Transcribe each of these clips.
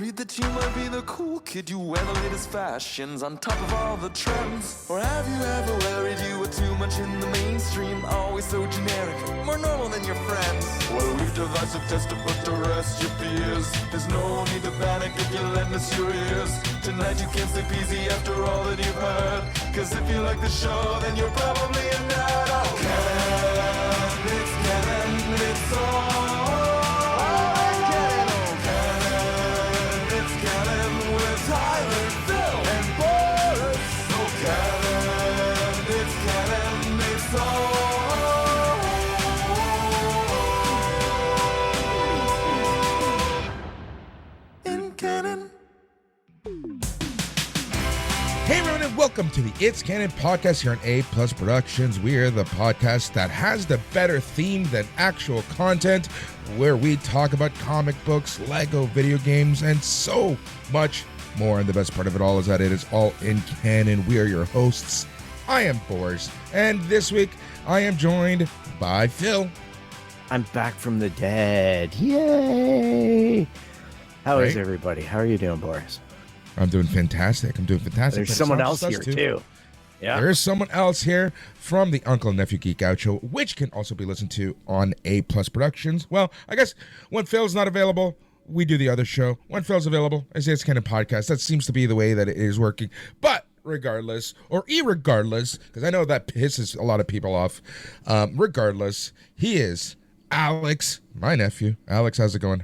worried that you might be the cool kid? You wear the latest fashions on top of all the trends. Or have you ever worried you were too much in the mainstream? Always so generic, more normal than your friends. Well, we've devised a test to put to rest your fears. There's no need to panic if you lend us your ears. Tonight you can't sleep easy after all that you've heard. Cause if you like the show, then you're probably a nerd. Oh, Canon, it's Canon, it's all. It's Canon with Tyler, Phil, and Boris. Oh, Canon, it's Canon, it's all in Canon. Hey everyone, and welcome to the It's Canon Podcast here on A+ Productions. We're the podcast that has the better theme than actual content, where we talk about comic books, Lego video games, and so much more. And the best part of it all is that it is all in canon. We are your hosts. I am Boris, and this week I am joined by Phil. I'm back from the dead. Yay! How is Right? everybody? How are you doing, Boris? I'm doing fantastic. There's someone else here, too. Yeah. There is someone else here from the Uncle and Nephew Geek Out Show, which can also be listened to on A+ Productions. Well, I guess when Phil's not available, we do the other show. When Phil's available, I say It's Canon Podcast. That seems to be the way that it is working. But regardless, or irregardless, because I know that pisses a lot of people off, regardless, he is Alex, my nephew. Alex, how's it going?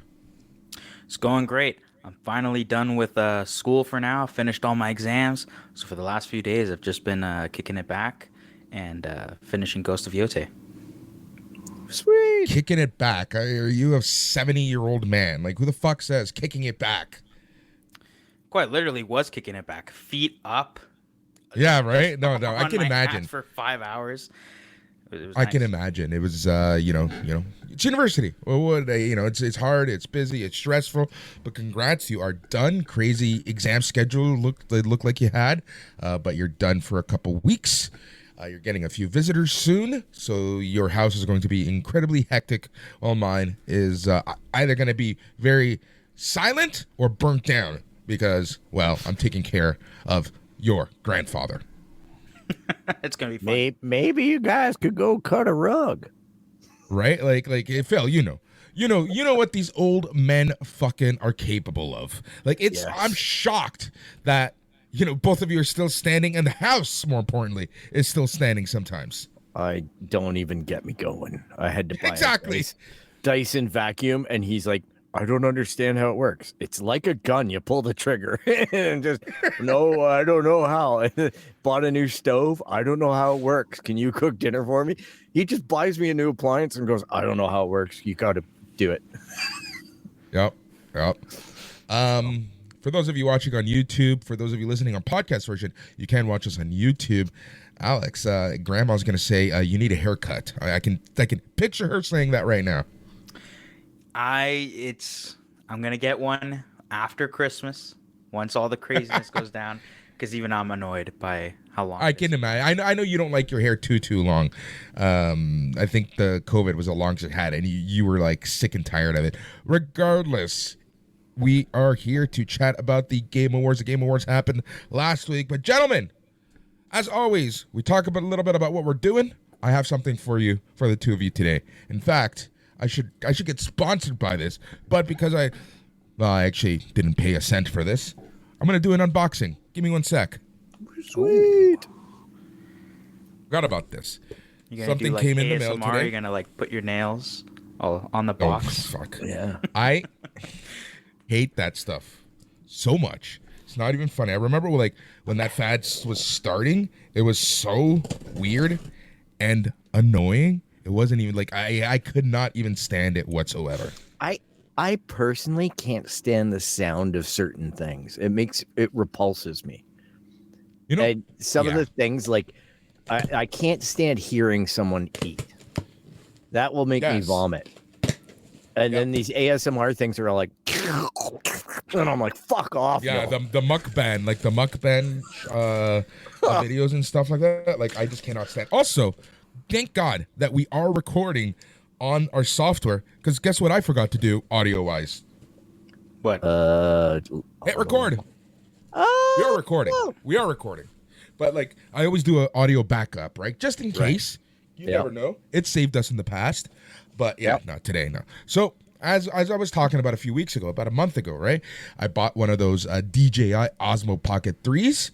It's going great. I'm finally done with school for now. Finished all my exams. So for the last few days, I've just been kicking it back and finishing Ghost of Yote. Sweet. Kicking it back. Are you a 70-year-old man? Like, who the fuck says kicking it back? Quite literally was kicking it back. Feet up. Yeah, right? No, I on can my imagine. ass for 5 hours. It was I nice. can imagine. It was, it's university. Well, it's hard, it's busy, it's stressful. But congrats, you are done. Crazy exam schedule looked like you had, but you're done for a couple weeks. You're getting a few visitors soon, so your house is going to be incredibly hectic. While mine is either going to be very silent or burnt down because, well, I'm taking care of your grandfather. It's gonna be fun. Maybe you guys could go cut a rug. Right? Like, Phil, you know what these old men fucking are capable of. Like, Yes. I'm shocked that, both of you are still standing, and the house, more importantly, is still standing sometimes. I don't even get me going. I had to buy Exactly. a Dyson vacuum, and he's like, I don't understand how it works. It's like a gun. You pull the trigger and just, no, I don't know how. Bought a new stove. I don't know how it works. Can you cook dinner for me? He just buys me a new appliance and goes, I don't know how it works. You got to do it. Yep. For those of you watching on YouTube, for those of you listening on podcast version, you can watch us on YouTube. Alex, Grandma's going to say, you need a haircut. I can picture her saying that right now. I'm gonna get one after Christmas once all the craziness goes down, because even I'm annoyed by how long. I can imagine. I know you don't like your hair too long. I think the COVID was the longest it had, and you were like sick and tired of it. Regardless, we are here to chat about the Game Awards. The Game Awards happened last week, but gentlemen, as always, we talk about a little bit about what we're doing. I have something for you, for the two of you today. In fact, I should get sponsored by this, but because I actually didn't pay a cent for this, I'm going to do an unboxing. Give me 1 sec. Sweet. Forgot about this. You're gonna Something do, like, came in the ASMR, mail today. You're gonna put your nails all on the Oh, box. fuck. Yeah. I hate that stuff so much. It's not even funny. I remember when that fad was starting, it was so weird and annoying. It wasn't even I could not even stand it whatsoever. I personally can't stand the sound of certain things. It repulses me. Some of the things, like, I can't stand hearing someone eat. That will make me vomit. And then these ASMR things are all like, and I'm like, fuck off. Yeah, no. the mukbang, like the mukbang videos and stuff like that. Like, I just cannot stand. Also, thank God that we are recording on our software, because guess what I forgot to do audio-wise? What? Hit record. We are recording. We are recording. But like, I always do an audio backup, right? Just in case. You never know. It saved us in the past. But yeah, not today, no. So as I was talking about a few weeks ago, about a month ago, right? I bought one of those DJI Osmo Pocket 3s.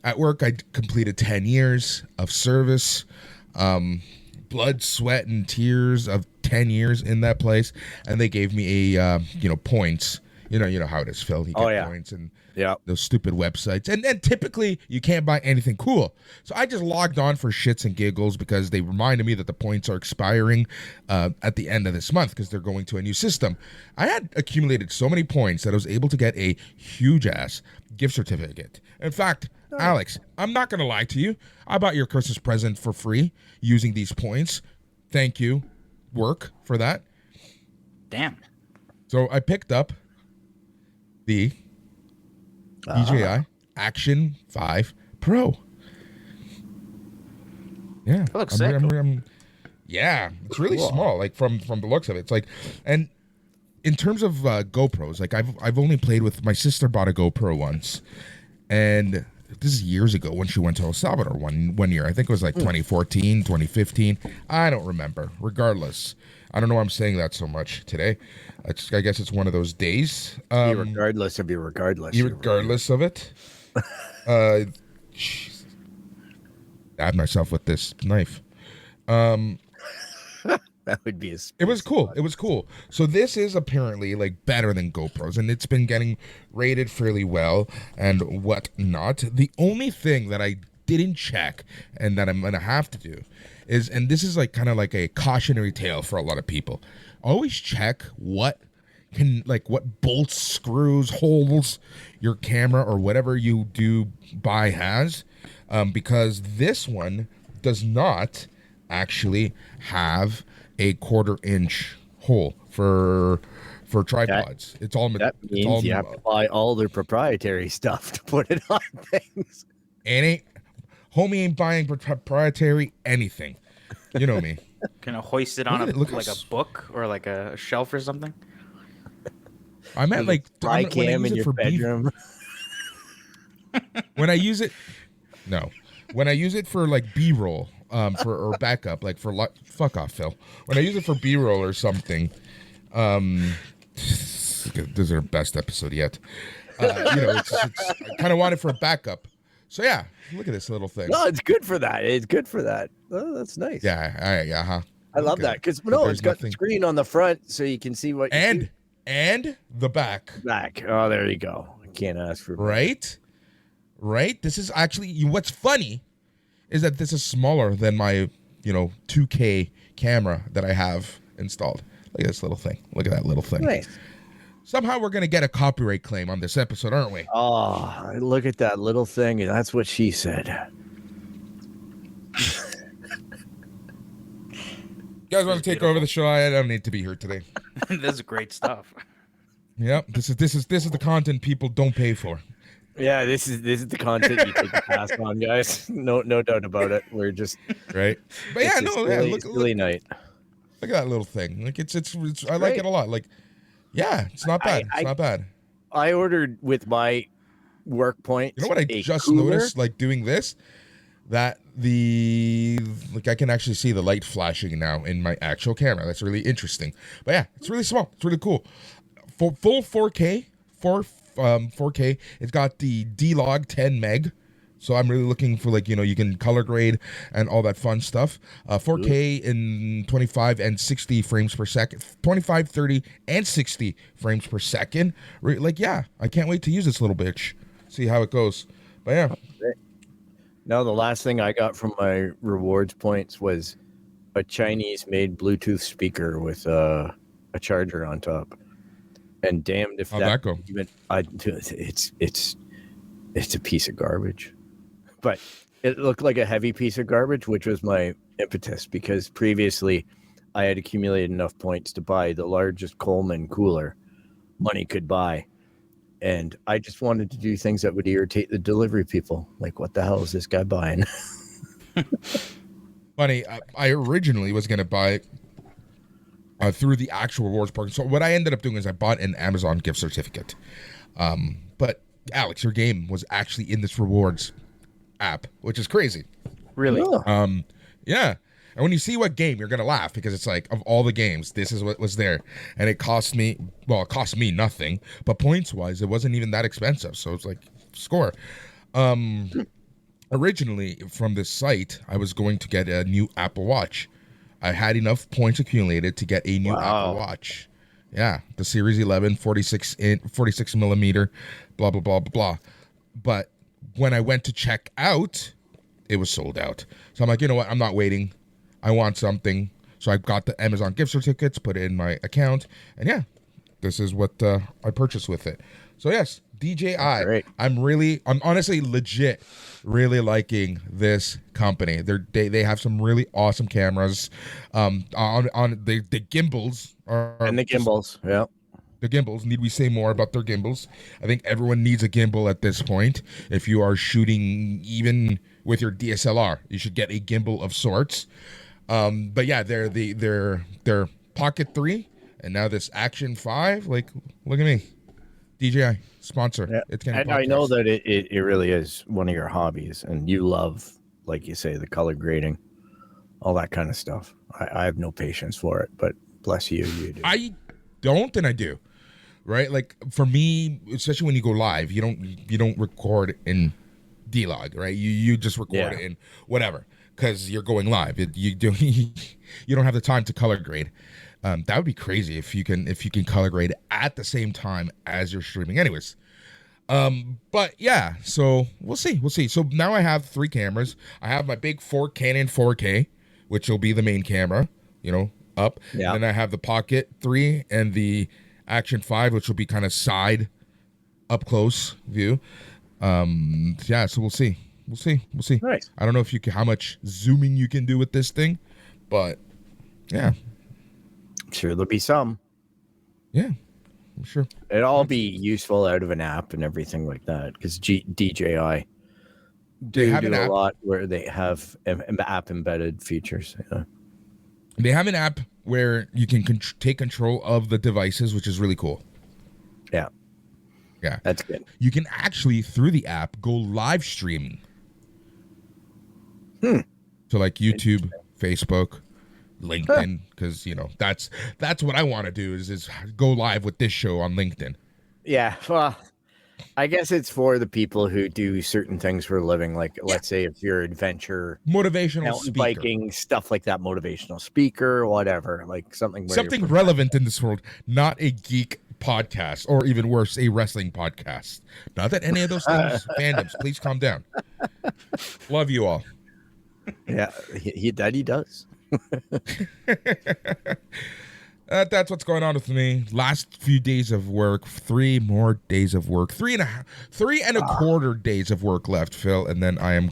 At work, I completed 10 years of service. Blood, sweat, and tears of 10 years in that place. And they gave me a, points. You know how it is, Phil. You get points and those stupid websites. And typically, you can't buy anything cool. So I just logged on for shits and giggles because they reminded me that the points are expiring at the end of this month because they're going to a new system. I had accumulated so many points that I was able to get a huge-ass gift certificate. In fact, Alex, I'm not going to lie to you. I bought your Christmas present for free using these points. Thank you, work, for that. Damn. So I picked up the DJI Action 5 Pro. Yeah. That looks sick. Yeah, it's really small, like from the looks of it. It's like, and in terms of GoPros, like I've only played with, my sister bought a GoPro once, and this is years ago when she went to El Salvador one year. I think it was like 2014, 2015. I don't remember. Regardless, I don't know why I'm saying that so much today. I guess it's one of those days. Regardless of it. Stab myself with this knife. That would be It was cool. So this is apparently like better than GoPros, and it's been getting rated fairly well and whatnot. The only thing that I didn't check and that I'm gonna have to do is, and this is like kind of like a cautionary tale for a lot of people, always check what bolts, screws, holes your camera or whatever you do buy has, because this one does not actually have a 1/4-inch hole for tripods. That means you have to buy all their proprietary stuff to put it on things. Homie ain't buying proprietary anything. You know me. Can I hoist it on a book or like a shelf or something? I meant like fly cam in your bedroom. When I use it for like B-roll, or backup, like for fuck off, Phil. When I use it for B-roll or something, this is our best episode yet. I kind of want it for a backup. So yeah, look at this little thing. No, it's good for that. Oh, that's nice. Yeah. I love that because it's got the screen on the front so you can see what. And the back. Oh, there you go. I can't ask for right. This is actually, what's funny is that this is smaller than my 2K camera that I have installed. Look at this little thing. Look at that little thing. Nice. Somehow we're gonna get a copyright claim on this episode, aren't we? Oh, look at that little thing. And that's what she said. You guys want to take over the show? I don't need to be here today. This is great stuff. Yep, this is the content people don't pay for. Yeah, this is the content you take the pass on, guys. No doubt about it. We're just right. But yeah, look, night. Look at that little thing. Like it's I like it a lot. Like, yeah, it's not bad. It's not bad. I ordered with my work point. You know what I just noticed, like doing this, that I can actually see the light flashing now in my actual camera. That's really interesting. But yeah, it's really small. It's really cool. For full 4K, 4K. It's got the D-Log 10 meg. So I'm really looking for you can color grade and all that fun stuff. 4K in 25 and 60 frames per second. 25, 30, and 60 frames per second. I can't wait to use this little bitch. See how it goes. But yeah. No, the last thing I got from my rewards points was a Chinese-made Bluetooth speaker with a charger on top. And damned if that go? It's a piece of garbage. But it looked like a heavy piece of garbage, which was my impetus because previously I had accumulated enough points to buy the largest Coleman cooler money could buy. And I just wanted to do things that would irritate the delivery people. Like, what the hell is this guy buying? Funny, I originally was going to buy through the actual rewards program. So what I ended up doing is I bought an Amazon gift certificate. But Alex, your game was actually in this rewards app, which is crazy. Really? Yeah. And when you see what game, you're gonna laugh because it's like, of all the games, this is what was there, and it cost me nothing, but points wise, it wasn't even that expensive. So it's like, score. Originally from this site, I was going to get a new Apple Watch. I had enough points accumulated to get a new Apple Watch. Yeah, the Series 11, 46 millimeter, blah blah blah blah blah. But when I went to check out, it was sold out. So I'm like, you know what? I'm not waiting. I want something. So I got the Amazon gift certificates, put it in my account, and yeah, this is what I purchased with it. So yes, DJI. Great. I'm honestly legit really liking this company. They have some really awesome cameras. On the gimbals are And the gimbals, yeah. the gimbals. Need we say more about their gimbals? I think everyone needs a gimbal at this point. If you are shooting even with your DSLR, you should get a gimbal of sorts. But yeah, they're Pocket 3 and now this Action 5. Like, look at me. DJI sponsor. Yeah. It's Canon And Podcast. I know that it really is one of your hobbies, and you love, like you say, the color grading, all that kind of stuff. I have no patience for it, but bless you, you do. I don't, and I do. Right? Like for me, especially when you go live, you don't record in D-Log, right? You just record it in whatever because you're going live. You don't have the time to color grade. That would be crazy if you can color grade at the same time as you're streaming. Anyways, but yeah, so we'll see. So now I have 3 cameras. I have my big Canon 4K, which will be the main camera, up. Yeah. And then I have the Pocket 3 and the Action 5, which will be kind of side up close view. Yeah, so we'll see. Nice. I don't know if how much zooming you can do with this thing, but yeah. Sure, there'll be some. Yeah, I'm sure. It'll all be useful out of an app and everything like that, because DJI They have do an a app. lot where they have app embedded features. Yeah. They have an app where you can take control of the devices, which is really cool. Yeah, Yeah. that's good. You can actually, through the app, go live streaming. So like YouTube, Facebook, LinkedIn, because that's what I want to do is go live with this show on LinkedIn. Yeah, well, I guess it's for the people who do certain things for a living, like let's say if you're adventure, Motivational mountain speaker. biking, stuff like that, motivational speaker, whatever, like something Relevant in this world, not a geek podcast, or even worse, a wrestling podcast. Not that any of those things, fandoms, please calm down. Love you all. Yeah, he does. That's what's going on with me. Last few days of work, 3 more days of work, 3.25 days of work left, Phil, and then I'm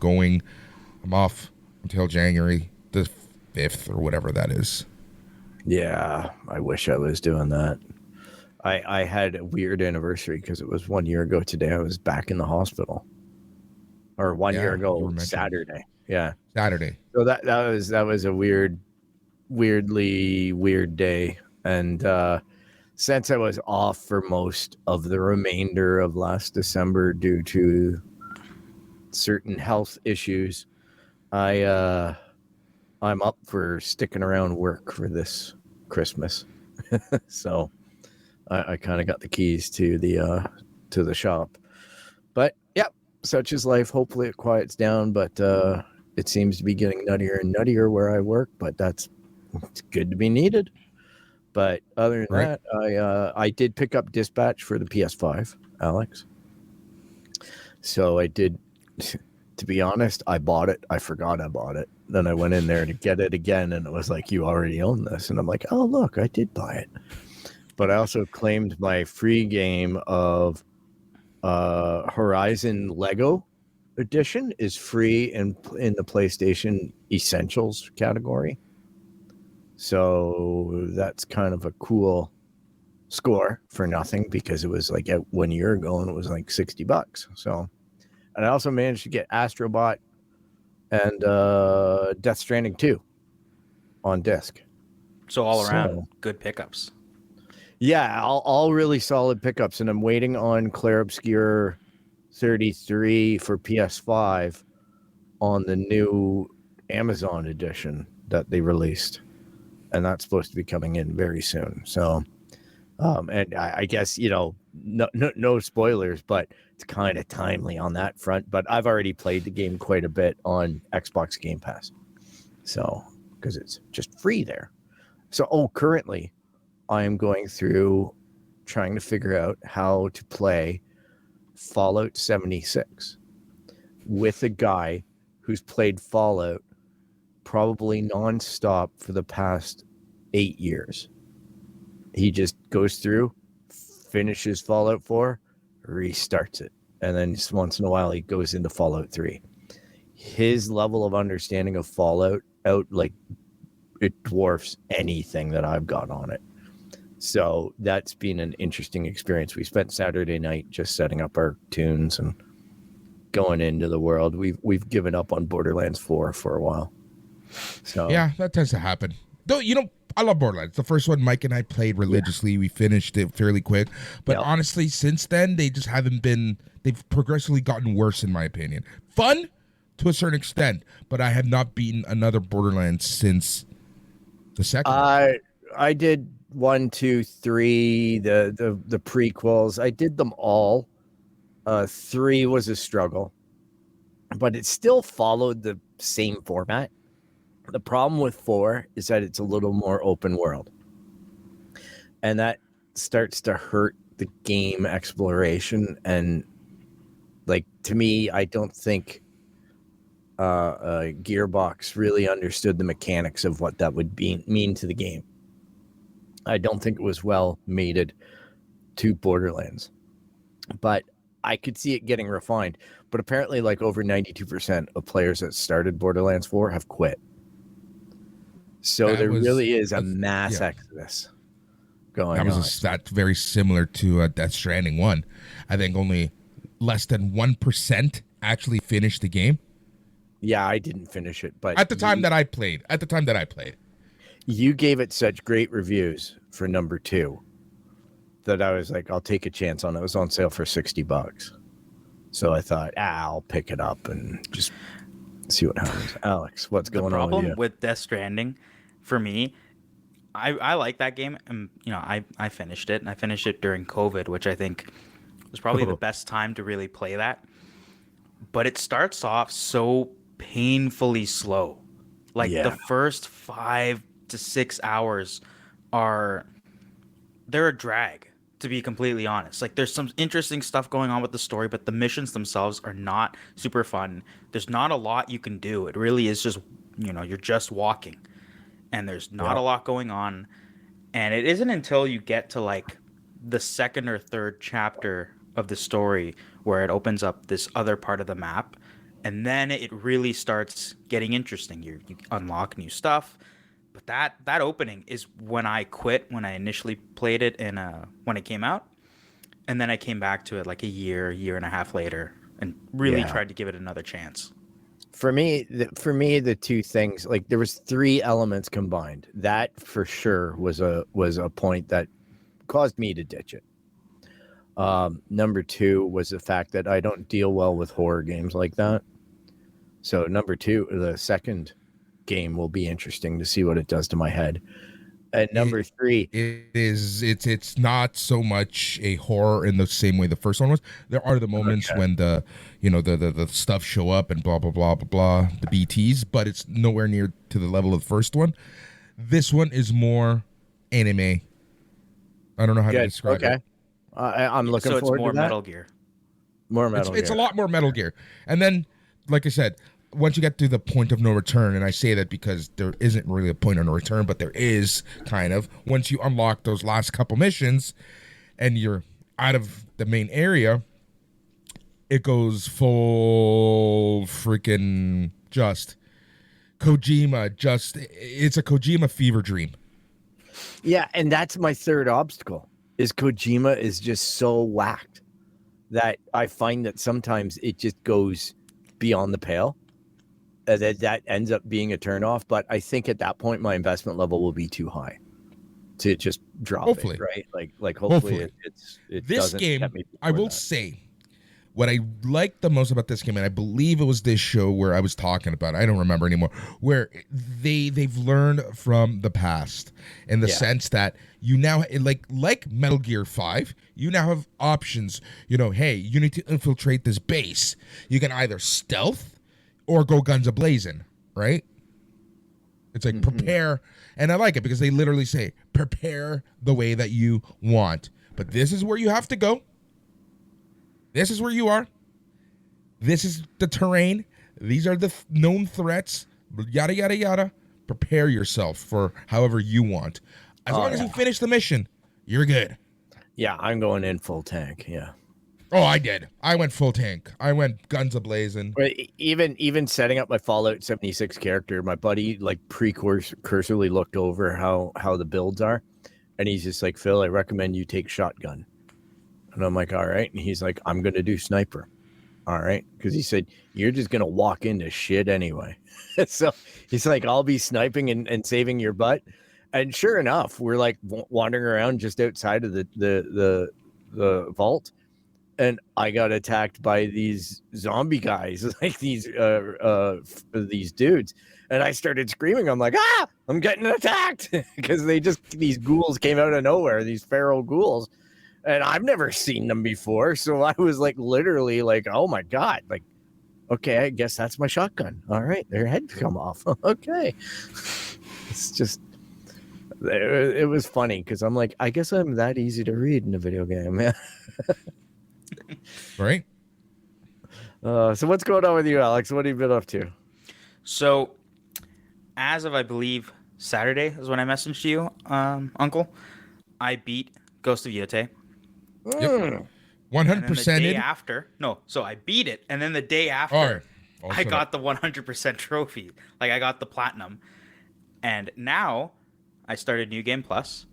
off until January the 5th or whatever that is. Yeah, I wish I was doing that. I had a weird anniversary because it was 1 year ago today. I was back in the hospital, or 1 year you were ago mentioning. Saturday. Yeah, Saturday. so that was a weirdly weird day, and since I was off for most of the remainder of last December due to certain health issues, I'm up for sticking around work for this Christmas. So I kind of got the keys to the shop, but yep, such is life. Hopefully it quiets down, but it seems to be getting nuttier and nuttier where I work, but it's good to be needed. But other than that, I did pick up dispatch for the PS5, Alex. So I did. To be honest, I bought it. I forgot I bought it. Then I went in there to get it again, and it was like, you already own this. And I'm like, oh, look, I did buy it. But I also claimed my free game of Horizon Lego Edition is free in the PlayStation Essentials category. So that's kind of a cool score for nothing, because it was like 1 year ago and it was like $60. So, and I also managed to get Astrobot and Death Stranding 2 on disc. So all around, good pickups. Yeah, all really solid pickups, and I'm waiting on Clair Obscur 33 for PS5 on the new Amazon edition that they released, and that's supposed to be coming in very soon. So, and I guess no spoilers, but it's kind of timely on that front. But I've already played the game quite a bit on Xbox Game Pass, so because it's just free there. So, currently, I am going through trying to figure out how to play Fallout 76 with a guy who's played Fallout probably nonstop for the past 8 years. He just goes through, finishes Fallout 4, restarts it, and then just once in a while he goes into Fallout 3. His level of understanding of Fallout it dwarfs anything that I've got on it. So that's been an interesting experience. We spent Saturday night just setting up our tunes and going into the world. We've given up on Borderlands 4 for a while. So yeah, that tends to happen. Though, I love Borderlands. The first one Mike and I played religiously. Yeah. We finished it fairly quick. But honestly, since then, they just haven't been, they've progressively gotten worse in my opinion. Fun to a certain extent, but I have not beaten another Borderlands since the second one. I did 1, 2, 3, the prequels. I did them all. 3 was a struggle, but it still followed the same format. The problem with 4 is that it's a little more open world, and that starts to hurt the game exploration. And to me, I don't think Gearbox really understood the mechanics of what that would mean to the game. I don't think it was well mated to Borderlands, but I could see it getting refined. But apparently over 92% of players that started Borderlands 4 have quit. So there really is a mass exodus going on. That's very similar to Death Stranding 1. I think only less than 1% actually finished the game. Yeah, I didn't finish it, but at the time that I played, you gave it such great reviews for number 2 that I was like, I'll take a chance on it. It was on sale for $60. So I thought, I'll pick it up and just see what happens. Alex, what's going on with you? The problem with Death Stranding, for me, I like that game, and I finished it, and I finished it during COVID, which I think was probably the best time to really play that. But it starts off so painfully slow. The first 5 to 6 hours they're a drag, to be completely honest. There's some interesting stuff going on with the story, but the missions themselves are not super fun. There's not a lot you can do. It really is just, you're just walking, and there's not a lot going on. And it isn't until you get to the second or third chapter of the story where it opens up this other part of the map, and then it really starts getting interesting. You unlock new stuff. But that opening is when I quit, when I initially played it when it came out. And then I came back to it a year and a half later, and really tried to give it another chance. For me, the two things, there was 3 elements combined. That for sure was a point that caused me to ditch it. Number 2 was the fact that I don't deal well with horror games like that. So number 2, the second game will be interesting to see what it does to my head. And number 3, it's not so much a horror in the same way the first one was. There are the moments when the stuff show up and blah blah blah blah blah, the BTs, but it's nowhere near to the level of the first one. This one is more anime. I don't know how to describe it. I'm looking forward to that. So it's more Metal Gear. More Metal Gear. It's a lot more Metal Gear. And then, like I said, once you get to the point of no return, and I say that because there isn't really a point of no return, but there is kind of. Once you unlock those last couple missions and you're out of the main area, it goes full freaking Kojima. It's a Kojima fever dream. Yeah, and that's my third obstacle, is Kojima is just so whacked that I find that sometimes it just goes beyond the pale. That ends up being a turnoff, but I think at that point my investment level will be too high. to just drop Hopefully. it, right? Like hopefully, it this doesn't game, get me I will that. say, what I liked the most about this game, and I believe it was this show where I was talking about, I don't remember anymore, where they've learned from the past in the sense that you now, like Metal Gear 5, you now have options. You know, hey, you need to infiltrate this base. You can either stealth or go guns a-blazing, right? It's like prepare, and I like it because they literally say prepare the way that you want. But this is where you have to go. This is where you are. This is the terrain. These are the known threats. Yada, yada, yada. Prepare yourself for however you want. As long as you finish the mission, you're good. Yeah, I'm going in full tank. Yeah. Oh, I did. I went full tank. I went guns a-blazing. But even setting up my Fallout 76 character, my buddy like precursorily looked over how the builds are. And he's just like, Phil, I recommend you take shotgun. And I'm like, all right. And he's like, I'm going to do sniper. All right. Because he said, you're just going to walk into shit anyway. So he's like, I'll be sniping and saving your butt. And sure enough, we're like wandering around just outside of the vault. And I got attacked by these zombie guys, like these dudes. And I started screaming. I'm like, I'm getting attacked. Because these ghouls came out of nowhere, these feral ghouls. And I've never seen them before. So I was like, literally like, oh my God. Like, okay, I guess that's my shotgun. All right. Their heads come off. Okay. It's just, it was funny because I'm like, I guess I'm that easy to read in a video game. Right? So what's going on with you, Alex? What have you been up to? So, as of, I believe, Saturday is when I messaged you, Uncle, I beat Ghost of Yote. Yep. 100% And then the day in. after, so I beat it, and then the day after, Also I got the 100% trophy. Like, I got the platinum. And now, I started New Game Plus,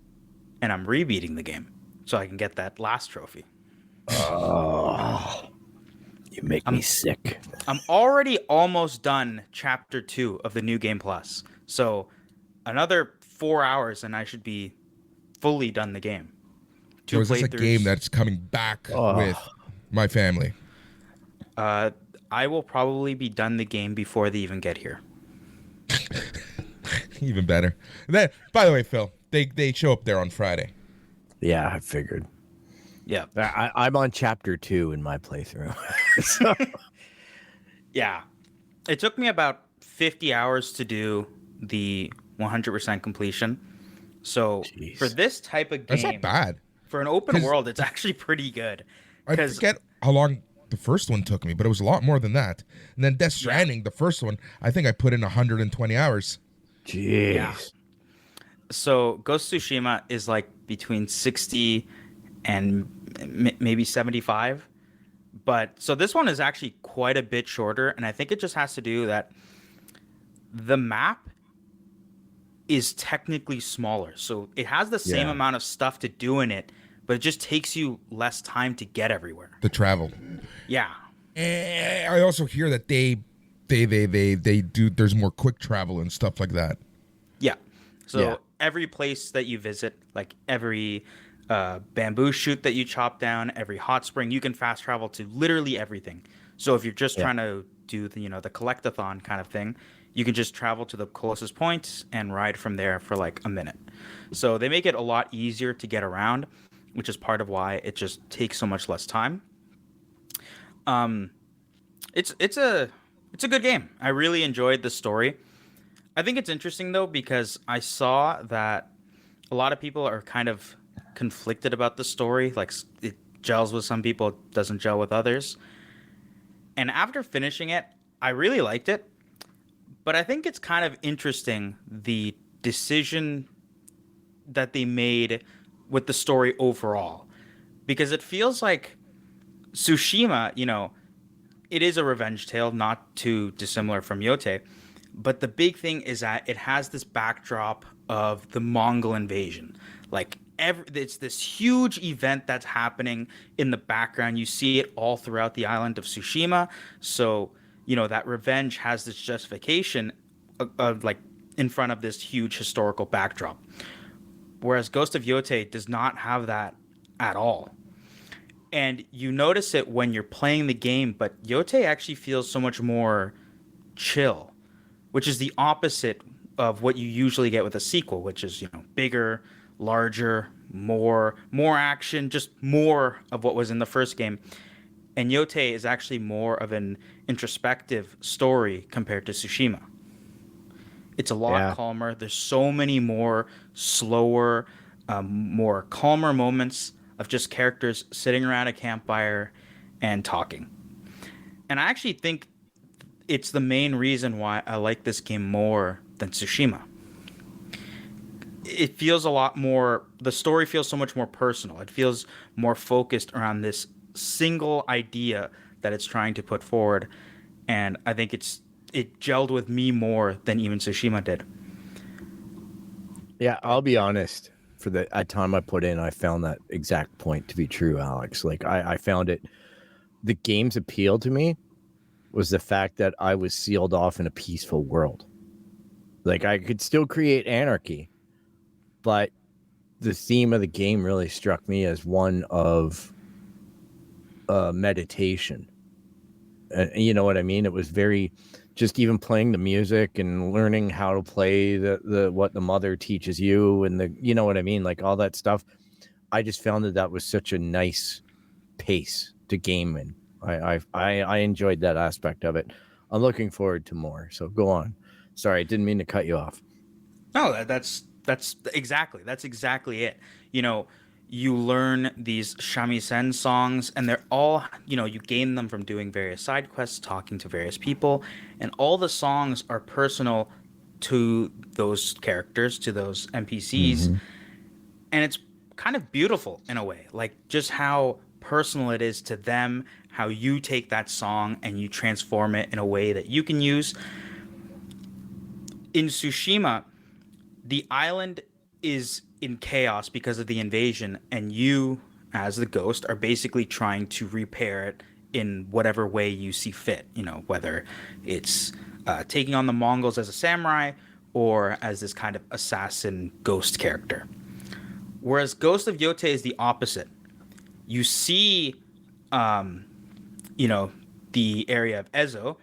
and I'm rebeating the game, so I can get that last trophy. Oh, you make me sick. I'm already almost done Chapter 2 of the New Game Plus. So, another 4 hours, and I should be fully done the game. So is this a game that's coming back with my family? I will probably be done the game before they even get here. Even better. Then, by the way, Phil, they show up there on Friday. Yeah, I figured. Yeah. I'm on chapter 2 in my playthrough. So. Yeah. It took me about 50 hours to do the 100% completion. So for this type of game, that's not bad. For an open world, it's actually pretty good. I forget how long the first one took me, but it was a lot more than that. And then Death Stranding, the first one, I think I put in 120 hours. Jeez. Yeah. So Ghost of Tsushima is like between 60 and maybe 75. But so this one is actually quite a bit shorter. And I think it just has to do that the map is technically smaller. So it has the same amount of stuff to do in it, but it just takes you less time to get everywhere. To travel. Yeah. And I also hear that they do, there's more quick travel and stuff like that. Yeah. So every place that you visit, like every bamboo shoot that you chop down, every hot spring, you can fast travel to literally everything. So if you're just trying to do the, the collectathon kind of thing, you can just travel to the closest points and ride from there for like a minute. So they make it a lot easier to get around, which is part of why it just takes so much less time. It's a good game. I really enjoyed the story. I think it's interesting though because I saw that a lot of people are kind of conflicted about the story. Like it gels with some people, it doesn't gel with others. And after finishing it, I really liked it. But I think it's kind of interesting the decision that they made with the story overall. Because it feels like Tsushima, it is a revenge tale, not too dissimilar from Yote. But the big thing is that it has this backdrop of the Mongol invasion. Like, it's this huge event that's happening in the background. You see it all throughout the island of Tsushima. So, that revenge has this justification of like in front of this huge historical backdrop. whereas Ghost of Yotei does not have that at all. And you notice it when you're playing the game, but Yotei actually feels so much more chill, which is the opposite of what you usually get with a sequel, which is, bigger, larger, more action, just more of what was in the first game. And Yotei is actually more of an introspective story compared to Tsushima. It's a lot calmer. There's so many more slower, more calmer moments of just characters sitting around a campfire and talking. And I actually think it's the main reason why I like this game more than Tsushima. It feels a lot more, the story feels so much more personal. It feels more focused around this single idea that it's trying to put forward. And I think it gelled with me more than even Tsushima did. Yeah, I'll be honest. For the time I put in, I found that exact point to be true, Alex. Like I found it, the game's appeal to me was the fact that I was sealed off in a peaceful world. Like I could still create anarchy, but the theme of the game really struck me as one of meditation. And you know what I mean? It was very, just even playing the music and learning how to play the what the mother teaches you and you know what I mean? Like all that stuff. I just found that was such a nice pace to game in. I enjoyed that aspect of it. I'm looking forward to more. So go on. Sorry, I didn't mean to cut you off. No, that's exactly it. You learn these shamisen songs, and they're all, you gain them from doing various side quests, talking to various people, and all the songs are personal to those characters, to those NPCs, and it's kind of beautiful in a way, like just how personal it is to them, how you take that song and you transform it in a way that you can use. In Tsushima, the island is in chaos because of the invasion, and you, as the ghost, are basically trying to repair it in whatever way you see fit. Whether it's taking on the Mongols as a samurai or as this kind of assassin ghost character. Whereas Ghost of Yotei is the opposite. You see, the area of Ezo.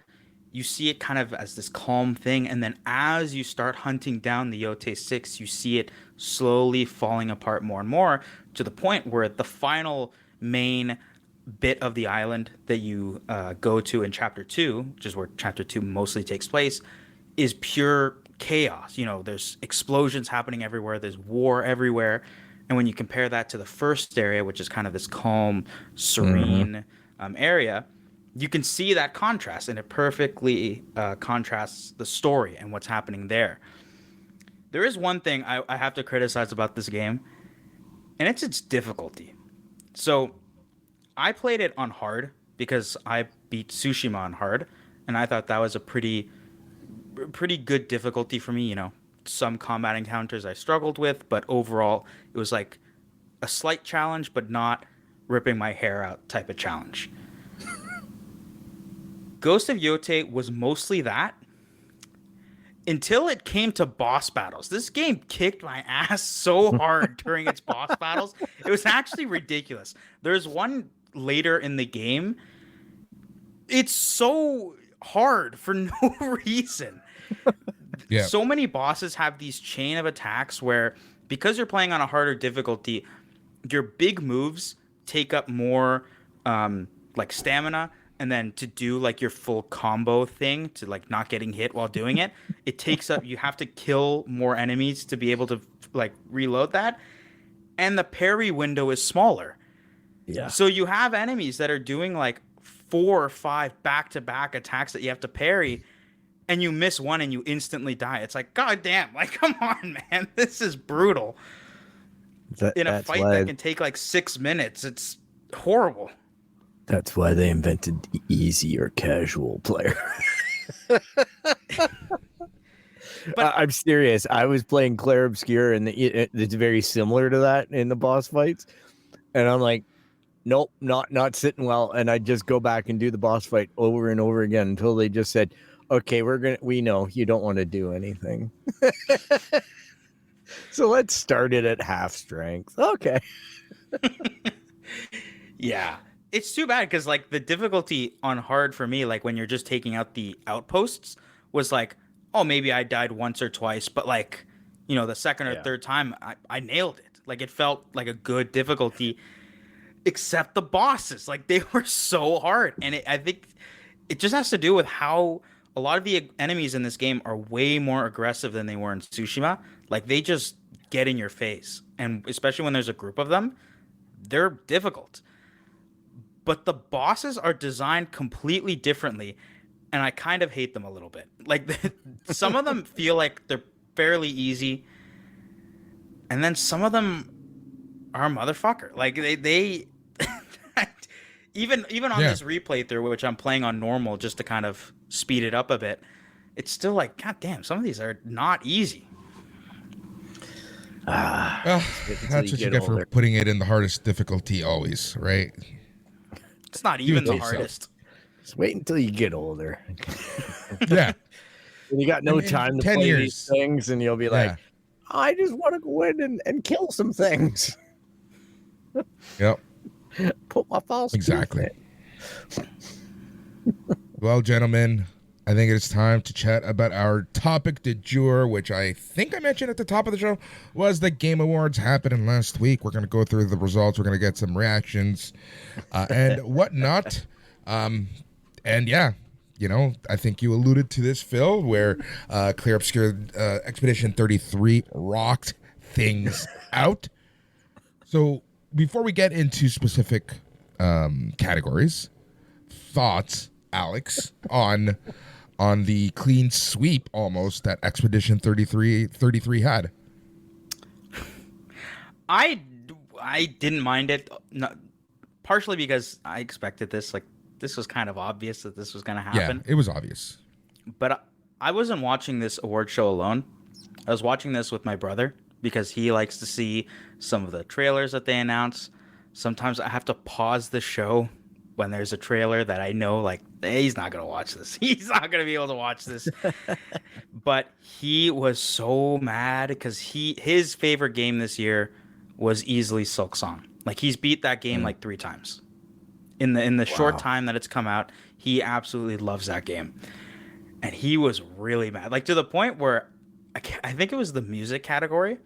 You see it kind of as this calm thing, and then as you start hunting down the Yotei 6, you see it slowly falling apart more and more to the point where the final main bit of the island that you go to in Chapter 2, which is where Chapter 2 mostly takes place, is pure chaos. There's explosions happening everywhere, there's war everywhere, and when you compare that to the first area, which is kind of this calm, serene area, you can see that contrast, and it perfectly contrasts the story and what's happening there. There is one thing I have to criticize about this game, and it's its difficulty. So I played it on hard because I beat Tsushima on hard, and I thought that was a pretty good difficulty for me. Some combat encounters I struggled with, but overall it was like a slight challenge, but not ripping my hair out type of challenge. Ghost of Yotei was mostly that until it came to boss battles. This game kicked my ass so hard during its boss battles. It was actually ridiculous. There's one later in the game. It's so hard for no reason. Yeah. So many bosses have these chain of attacks where, because you're playing on a harder difficulty, your big moves take up more like stamina. And then to do like your full combo thing, to like not getting hit while doing it, it takes up, you have to kill more enemies to be able to like reload that. And the parry window is smaller. Yeah. So you have enemies that are doing like 4 or 5 back-to-back attacks that you have to parry, and you miss one and you instantly die. It's like, God damn, like, come on, man. This is brutal. In a fight that can take like 6 minutes, it's horrible. That's why they invented easy or casual player. But I'm serious. I was playing Clair Obscur, and it's very similar to that in the boss fights. And I'm like, nope, not sitting well. And I just go back and do the boss fight over and over again until they just said, okay, we know you don't want to do anything. So let's start it at half strength. Okay. Yeah. It's too bad because like the difficulty on hard for me, like when you're just taking out the outposts, was like, oh, maybe I died once or twice, but like, you know, the second or third time I nailed it. Like it felt like a good difficulty, except the bosses. Like they were so hard. And I think it just has to do with how a lot of the enemies in this game are way more aggressive than they were in Tsushima. Like they just get in your face. And especially when there's a group of them, they're difficult. But the bosses are designed completely differently, and I kind of hate them a little bit. Like some of them feel like they're fairly easy, and then some of them are a motherfucker. Like they even on this replay through, which I'm playing on normal just to kind of speed it up a bit, it's still like, god damn, some of these are not easy. That's what you get for putting it in the hardest difficulty always, right? It's not even the hardest. Just wait until you get older. Yeah. And you got no time to 10 play years. these things, and you'll be like, I just want to go in and kill some things. Yep. Put my false Exactly. Well, gentlemen, I think it's time to chat about our topic du jour, which I think I mentioned at the top of the show, was the Game Awards happening last week. We're going to go through the results. We're going to get some reactions and whatnot. And yeah, you know, I think you alluded to this, Phil, where Clear Obscure Expedition 33 rocked things out. So before we get into specific categories, thoughts, Alex, on the clean sweep almost that Expedition 33 had? I didn't mind it, partially because I expected this. Like, this was kind of obvious that this was going to happen. Yeah, it was obvious. But I wasn't watching this award show alone. I was watching this with my brother because he likes to see some of the trailers that they announce. Sometimes I have to pause the show when there's a trailer that I know, like, hey, he's not going to watch this. He's not going to be able to watch this. But he was so mad because his favorite game this year was easily Silksong. Like, he's beat that game like 3 times. In the short time that it's come out, he absolutely loves that game. And he was really mad. Like, to the point where I think it was the music category.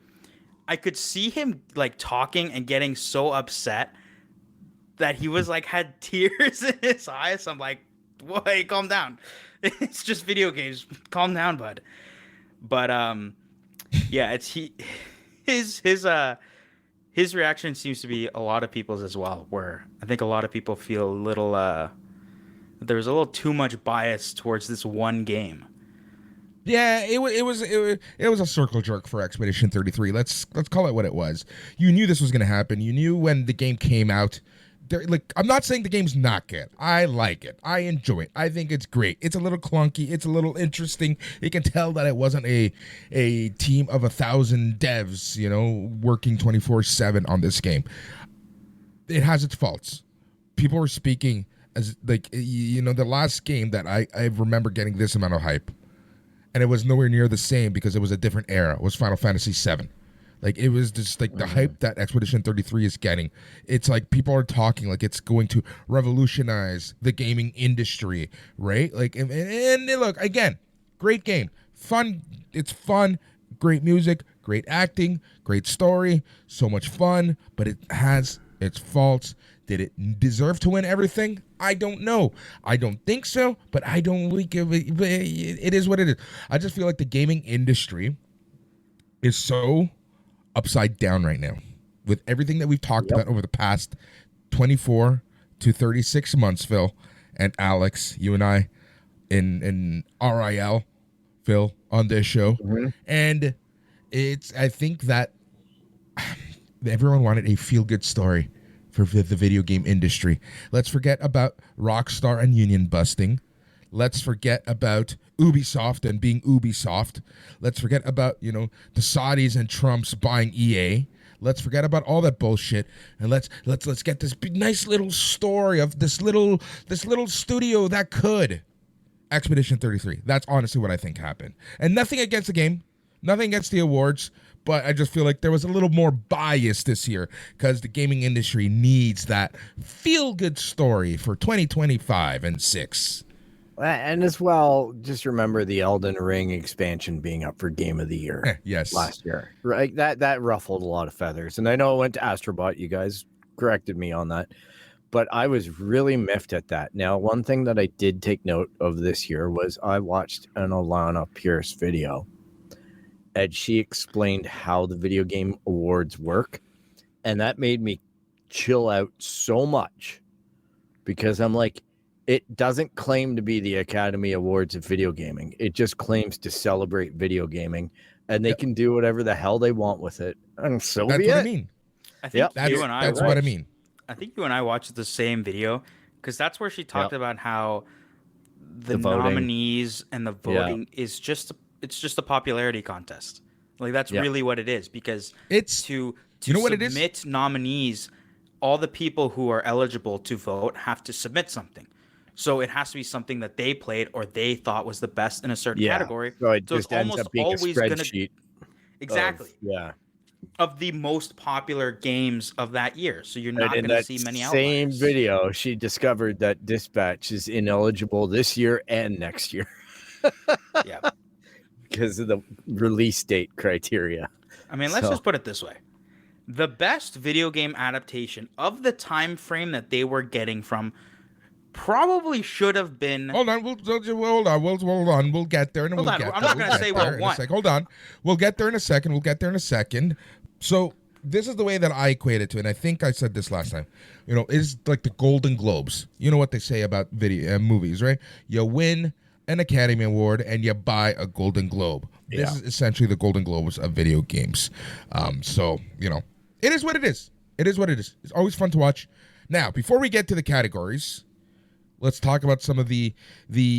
I could see him, like, talking and getting so upset that he was like had tears in his eyes. I'm like, wait, calm down. It's just video games. Calm down, bud. But yeah, it's his reaction seems to be a lot of people's as well. Where I think a lot of people feel a little there's a little too much bias towards this one game. Yeah, it was a circle jerk for Expedition 33. Let's call it what it was. You knew this was going to happen. You knew when the game came out. Like, I'm not saying the game's not good. I like it. I enjoy it. I think it's great. It's a little clunky. It's a little interesting. You can tell that it wasn't a team of 1,000 devs, you know, working 24/7 on this game. It has its faults. People were speaking as, like, you know, the last game that I remember getting this amount of hype, and it was nowhere near the same because it was a different era. It was Final Fantasy VII. Like, it was just like the hype that Expedition 33 is getting. It's like people are talking like it's going to revolutionize the gaming industry, right? Like, and look, again, great game. Fun. It's fun. Great music, great acting, great story, so much fun, but it has its faults. Did it deserve to win everything? I don't know. I don't think so, but I don't really give it. It is what it is. I just feel like the gaming industry is so upside down right now with everything that we've talked about over the past 24 to 36 months, Phil and Alex, you and I in RIL, Phil, on this show. And I think that everyone wanted a feel-good story for the video game industry. Let's forget about Rockstar and union busting. Let's forget about Ubisoft and being Ubisoft. Let's forget about, you know, the Saudis and Trump's buying EA. Let's forget about all that bullshit, and let's get this nice little story of this little studio that could. Expedition 33. That's honestly what I think happened. And nothing against the game, nothing against the awards, but I just feel like there was a little more bias this year because the gaming industry needs that feel-good story for 2025 and 6. And as well, just remember the Elden Ring expansion being up for Game of the Year. Yes. Last year. Right? That ruffled a lot of feathers. And I know it went to Astrobot. You guys corrected me on that. But I was really miffed at that. Now, one thing that I did take note of this year was I watched an Alana Pierce video. And she explained how the video game awards work. And that made me chill out so much. Because I'm like, it doesn't claim to be the Academy Awards of video gaming. It just claims to celebrate video gaming, and they can do whatever the hell they want with it. And so That's be what it. I mean. I think That's what I mean. I think you and I watched the same video because that's where she talked about how the nominees and the voting is just a popularity contest. Like that's really what it is, because it's to you know what it submit is? Nominees, all the people who are eligible to vote have to submit something. So it has to be something that they played or they thought was the best in a certain category. So it just ends up being a spreadsheet. Exactly. Of the most popular games of that year. So you're not going to see many outliers. Same video, she discovered that Dispatch is ineligible this year and next year. Yeah. Because of the release date criteria. I mean, let's just put it this way. The best video game adaptation of the time frame that they were getting from probably should have been. Hold on, we'll get there, and we'll get there. I'm not going to say what won. Hold on, we'll get there in a second. So this is the way that I equate it to, and I think I said this last time. You know, is like the Golden Globes. You know what they say about video movies, right? You win an Academy Award and you buy a Golden Globe. This is essentially the Golden Globes of video games. So you know, it is what it is. It is what it is. It's always fun to watch. Now, before we get to the categories, let's talk about some of the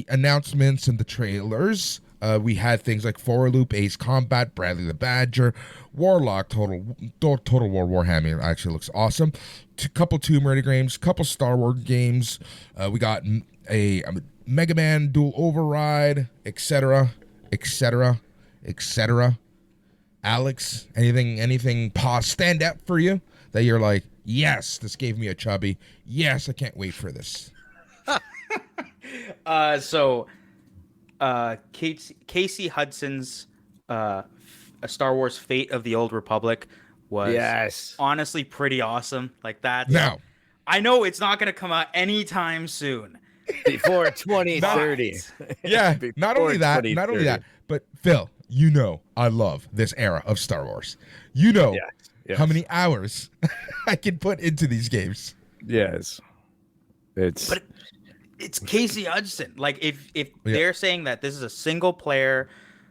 announcements and the trailers. We had things like Four Loop, Ace Combat, Bradley the Badger, Warlock, Total War Warhammer actually looks awesome. Couple Tomb Raider games, couple Star Wars games. We got a Mega Man Dual Override, etc. Alex, anything stand out for you that you're like, yes, this gave me a chubby. Yes, I can't wait for this. Casey Hudson's a Star Wars Fate of the Old Republic was honestly pretty awesome. Like that. Now, I know it's not going to come out anytime soon. Before 2030. Yeah, not only that, but Phil, you know I love this era of Star Wars. You know how many hours I can put into these games. Yes. It's Casey Hudson. Like if they're saying that this is a single player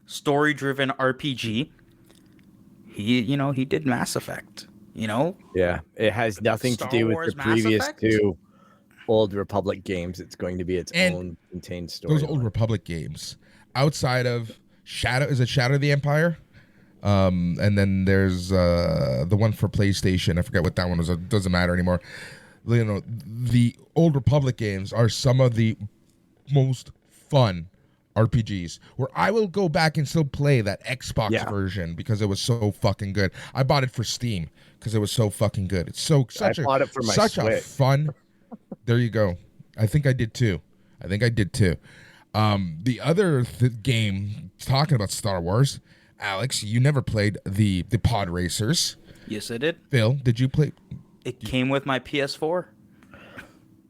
story driven RPG, he did Mass Effect, Yeah, it has nothing to do with the previous two Old Republic games. It's going to be its own contained story. Those Old Republic games, outside of Shadow of the Empire? And then there's the one for PlayStation. I forget what that one was. It doesn't matter anymore. The Old Republic games are some of the most fun RPGs where I will go back and still play that Xbox version because it was so fucking good. I bought it for Steam because it was so fucking good. It's such a fun. There you go. I think I did too. The other game talking about Star Wars, Alex, you never played the Pod Racers. Yes, I did. Phil, did you play? It came with my PS4.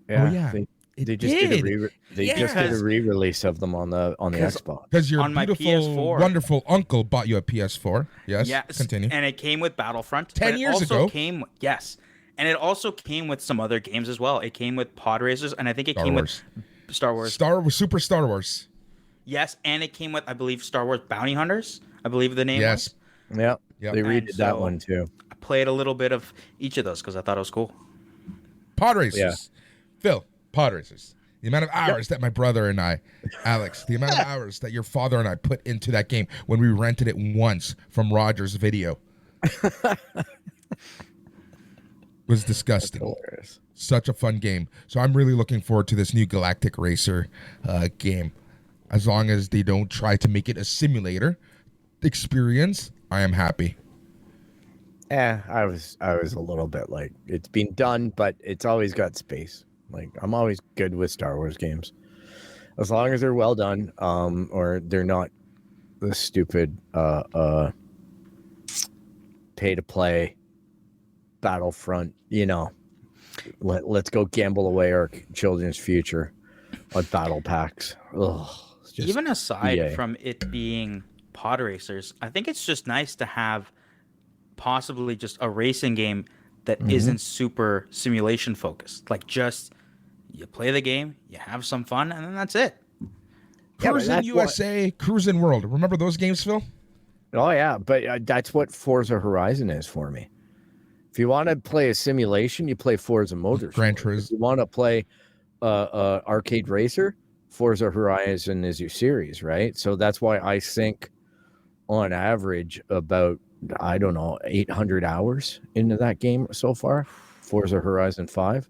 Yeah. Oh, yeah. They just did a re-release of them on the Xbox. Because your beautiful, wonderful uncle bought you a PS4. Yes. Continue. And it came with Battlefront. 10 years ago. And it also came with some other games as well. It came with Pod Racers, and I think it came with Star Wars. Super Star Wars. Yes, and it came with, I believe, Star Wars Bounty Hunters. I believe the name was. Yeah. They redid that one too. I played a little bit of each of those because I thought it was cool. Pod Racers. Yeah. Phil, Pod Racers. The amount of hours that my brother and I, Alex, the amount of hours that your father and I put into that game when we rented it once from Rogers Video was disgusting. Such a fun game. So I'm really looking forward to this new Galactic Racer game. As long as they don't try to make it a simulator experience, I am happy. I was a little bit like, it's been done, but it's always got space. Like, I'm always good with Star Wars games, as long as they're well done, or they're not the stupid pay to play Battlefront. Let's go gamble away our children's future on battle packs. Ugh, even aside from it being pod racers, I think it's just nice to have possibly just a racing game that isn't super simulation focused. Like, just you play the game, you have some fun, and then that's it. Cruising USA, Cruising World. Remember those games, Phil? Oh yeah, but that's what Forza Horizon is for me. If you want to play a simulation, you play Forza Motorsport. Gran Turismo. If you want to play arcade racer, Forza Horizon is your series, right? So that's why I sink on average about, I don't know, 800 hours into that game so far, Forza Horizon 5.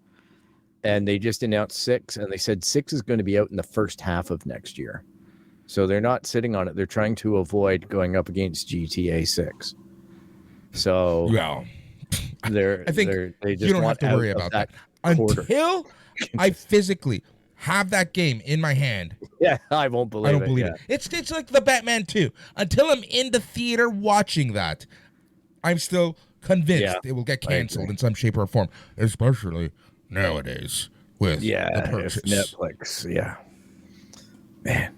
And they just announced 6, and they said 6 is going to be out in the first half of next year. So they're not sitting on it. They're trying to avoid going up against GTA 6. So well, I think they just you don't have to worry about that until I physically have that game in my hand. Yeah, I won't believe it. I don't believe it. It's like the Batman 2. Until I'm in the theater watching that, I'm still convinced it will get canceled in some shape or form, especially nowadays with the purchase. Netflix. Yeah, man.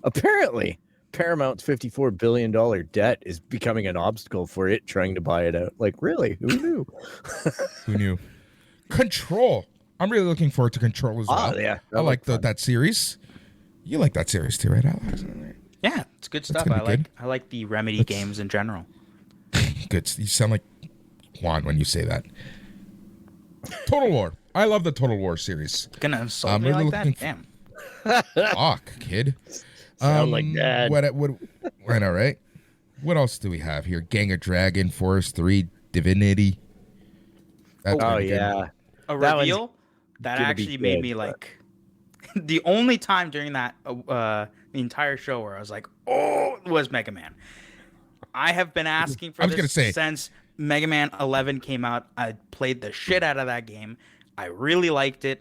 Apparently, Paramount's $54 billion debt is becoming an obstacle for it trying to buy it out. Like, really? Who knew? Who knew? Control. I'm really looking forward to Control as well. Oh, yeah. I like that series. You like that series too, right, Alex? Yeah, it's good stuff. I like the Remedy games in general. Good. You sound like Juan when you say that. Total War. I love the Total War series. Gonna insult me like that? Damn. Fuck, kid. Sound like Dad. What, I know, right? What else do we have here? Gang of Dragon, Forest 3, Divinity. That's yeah. A reveal that actually made me like... The only time during that the entire show where I was like, oh, was Mega Man. I have been asking for this since Mega Man 11 came out. I played the shit out of that game. I really liked it.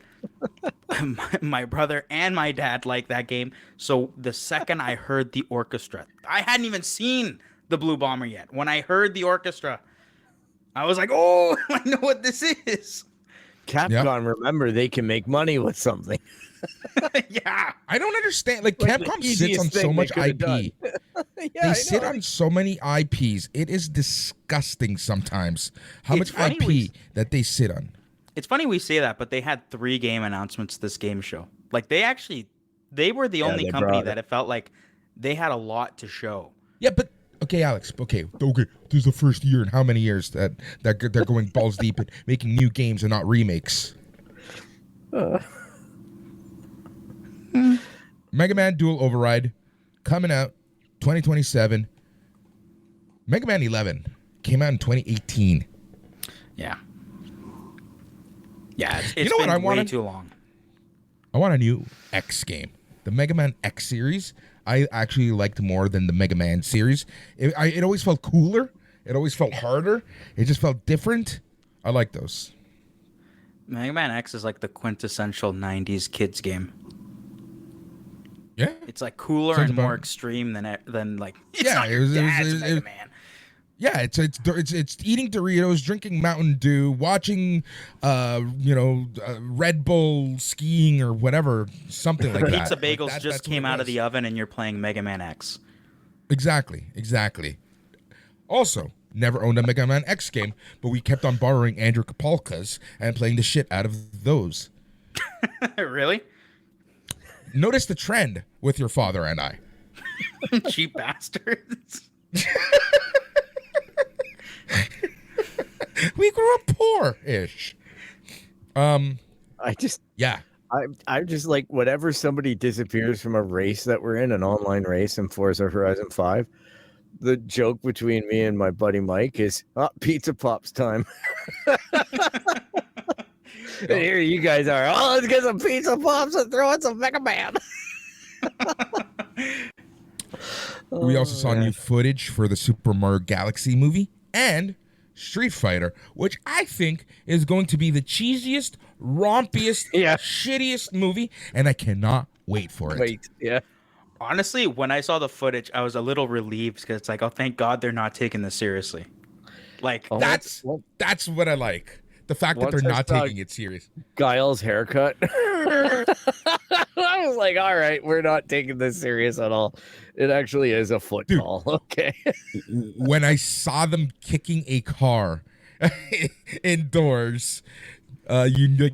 My brother and my dad liked that game. So the second I heard the orchestra, I hadn't even seen the Blue Bomber yet. When I heard the orchestra, I was like, oh, I know what this is. Capcom, remember, they can make money with something. Yeah. I don't understand. Like Capcom sits on so much IP. They sit on so many IPs. It is disgusting sometimes how much IP that they sit on. It's funny we say that, but they had 3 game announcements this game show. Like they were the only company that it felt like they had a lot to show. Yeah, but okay, Alex. Okay. This is the first year in how many years that they're going balls deep at making new games and not remakes. Mega Man Dual Override coming out 2027. Mega Man 11 came out in 2018. Yeah. Yeah, it's been way too long. I want a new X game. The Mega Man X series, I actually liked more than the Mega Man series. It always felt cooler. It always felt harder. It just felt different. I like those. Mega Man X is like the quintessential 90s kids game. Yeah. It's like cooler and more extreme than like, it's not your dad's Mega Man. Yeah, it's eating Doritos, drinking Mountain Dew, watching, Red Bull skiing or whatever, something like that. Pizza Bagels just came out of the oven, and you're playing Mega Man X. Exactly. Also, never owned a Mega Man X game, but we kept on borrowing Andrew Kapalka's and playing the shit out of those. Really? Notice the trend with your father and I. Cheap bastards. We grew up poor-ish. I'm just like, whenever somebody disappears from a race that we're in, an online race in Forza Horizon 5, the joke between me and my buddy Mike is, pizza pops time. And here you guys are, let's get some pizza pops and throw in some Mega Man. We also saw new footage for the Super Mario Galaxy movie. and Street Fighter, which I think is going to be the cheesiest, rompiest, shittiest movie, and I cannot wait for it. Honestly, when I saw the footage, I was a little relieved because it's like, oh, thank God they're not taking this seriously. Like that's what I like. The fact that they're not taking it serious. Guile's haircut. I was like, all right, we're not taking this serious at all. It actually is a football. Dude, okay. When I saw them kicking a car indoors, I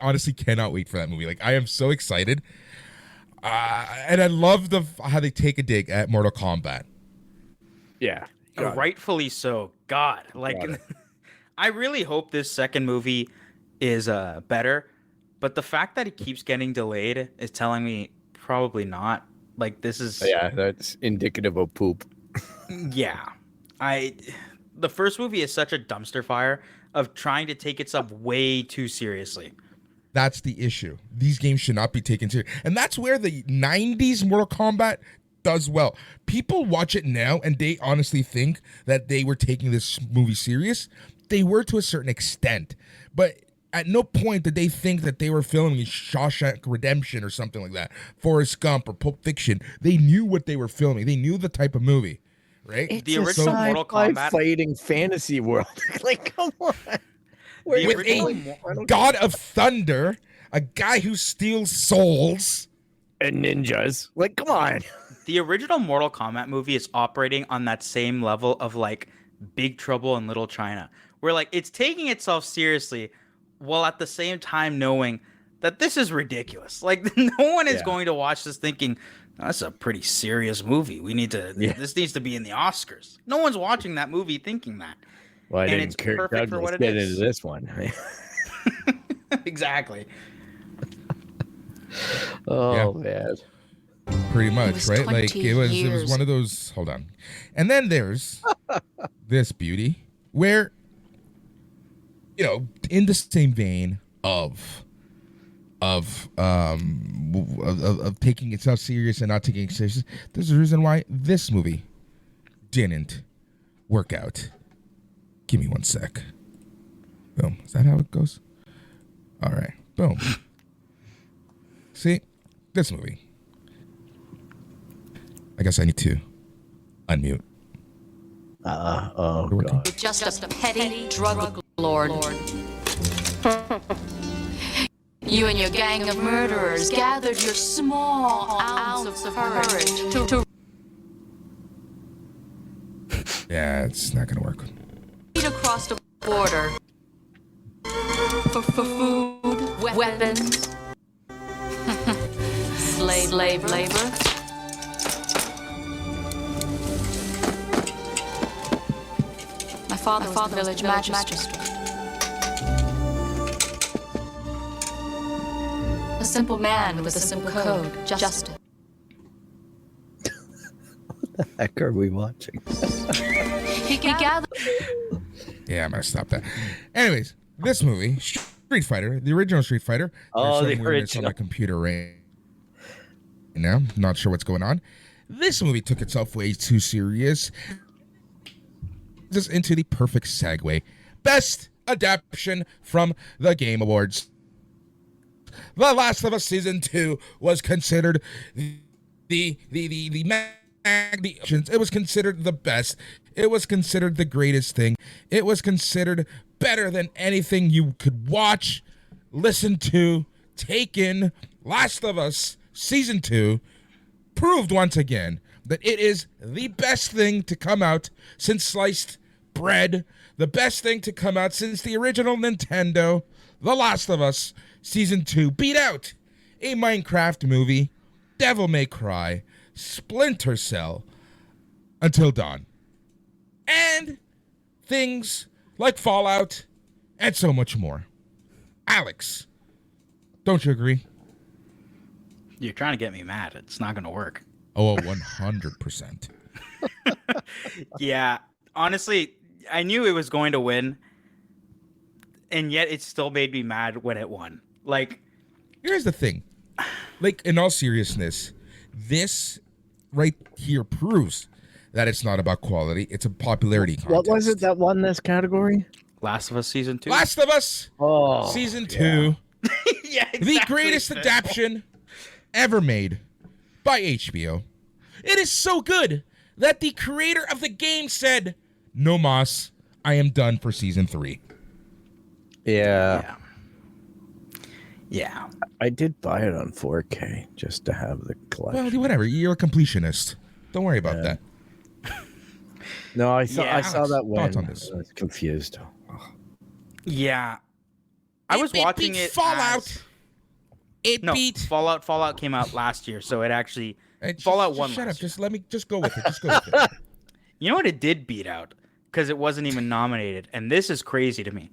honestly cannot wait for that movie. Like, I am so excited. And I love how they take a dig at Mortal Kombat. Yeah. Rightfully so. God, like, I really hope this second movie is better, but the fact that it keeps getting delayed is telling me probably not. Like, this is that's indicative of poop. Yeah, the first movie is such a dumpster fire of trying to take itself way too seriously. That's the issue. These games should not be taken seriously, and that's where the '90s Mortal Kombat does well. People watch it now and they honestly think that they were taking this movie serious. They were to a certain extent, but at no point did they think that they were filming Shawshank Redemption or something like that, Forrest Gump or Pulp Fiction. They knew what they were filming. They knew the type of movie, right? It's the original Mortal Kombat fighting fantasy world. Like, come on. With a god of thunder, a guy who steals souls, and ninjas. Like, come on. The original Mortal Kombat movie is operating on that same level of like Big Trouble in Little China, where like it's taking itself seriously while at the same time knowing that this is ridiculous. Like, no one is going to watch this thinking, that's a pretty serious movie. This needs to be in the Oscars. No one's watching that movie thinking that. Well, and it's Kirk perfect Douglas for what it is. Into this one. Exactly. Man. Pretty much, right? Like it was one of those. Hold on, and then there's this beauty where, in the same vein of taking itself serious and not taking it serious, there's a reason why this movie didn't work out. Give me one sec. Boom. Is that how it goes? All right. Boom. See, this movie. I guess I need to unmute. God. You're just a petty drug lord. You and your gang of murderers gathered your small ounce of courage to Yeah, it's not gonna work. Across the border for food, weapons, slave labor. My father was the village magistrate. A simple man with a simple code, justice. What the heck are we watching? He gathered. Yeah, I'm gonna stop that. Anyways, this movie, Street Fighter, the original Street Fighter. Oh, the original. It's on my computer right now. Not sure what's going on. This movie took itself way too serious. Just into the perfect segue. Best adaptation from the Game Awards. The Last of Us Season 2 was considered it was considered the best. It was considered the greatest thing. It was considered better than anything you could watch, listen to, take in. Last of Us Season 2 proved once again that it is the best thing to come out since sliced bread, the best thing to come out since the original Nintendo. The Last of Us Season 2 beat out a Minecraft movie, Devil May Cry, Splinter Cell, Until Dawn, and things like Fallout and so much more. Alex, don't you agree? You're trying to get me mad. It's not going to work. Oh, 100%. Yeah, honestly, I knew it was going to win, and yet it still made me mad when it won. Like, here's the thing. Like, in all seriousness, this right here proves that it's not about quality. It's a popularity contest. What was it that won this category? Last of Us season 2. Last of Us season 2. Yeah, exactly. The greatest adaptation ever made by HBO. It is so good that the creator of the game said, "No mas, I am done for season 3." Yeah. Yeah. I did buy it on 4K just to have the collection. Well, whatever. You're a completionist. Don't worry about that. No, I saw Alex, that when thoughts on this? I was confused. Yeah. I was watching it. Fallout. Fallout came out last year, so it actually Fallout 1. Shut up. Just let me go with it. Just go with it. You know what it did beat out? Because it wasn't even nominated, and this is crazy to me.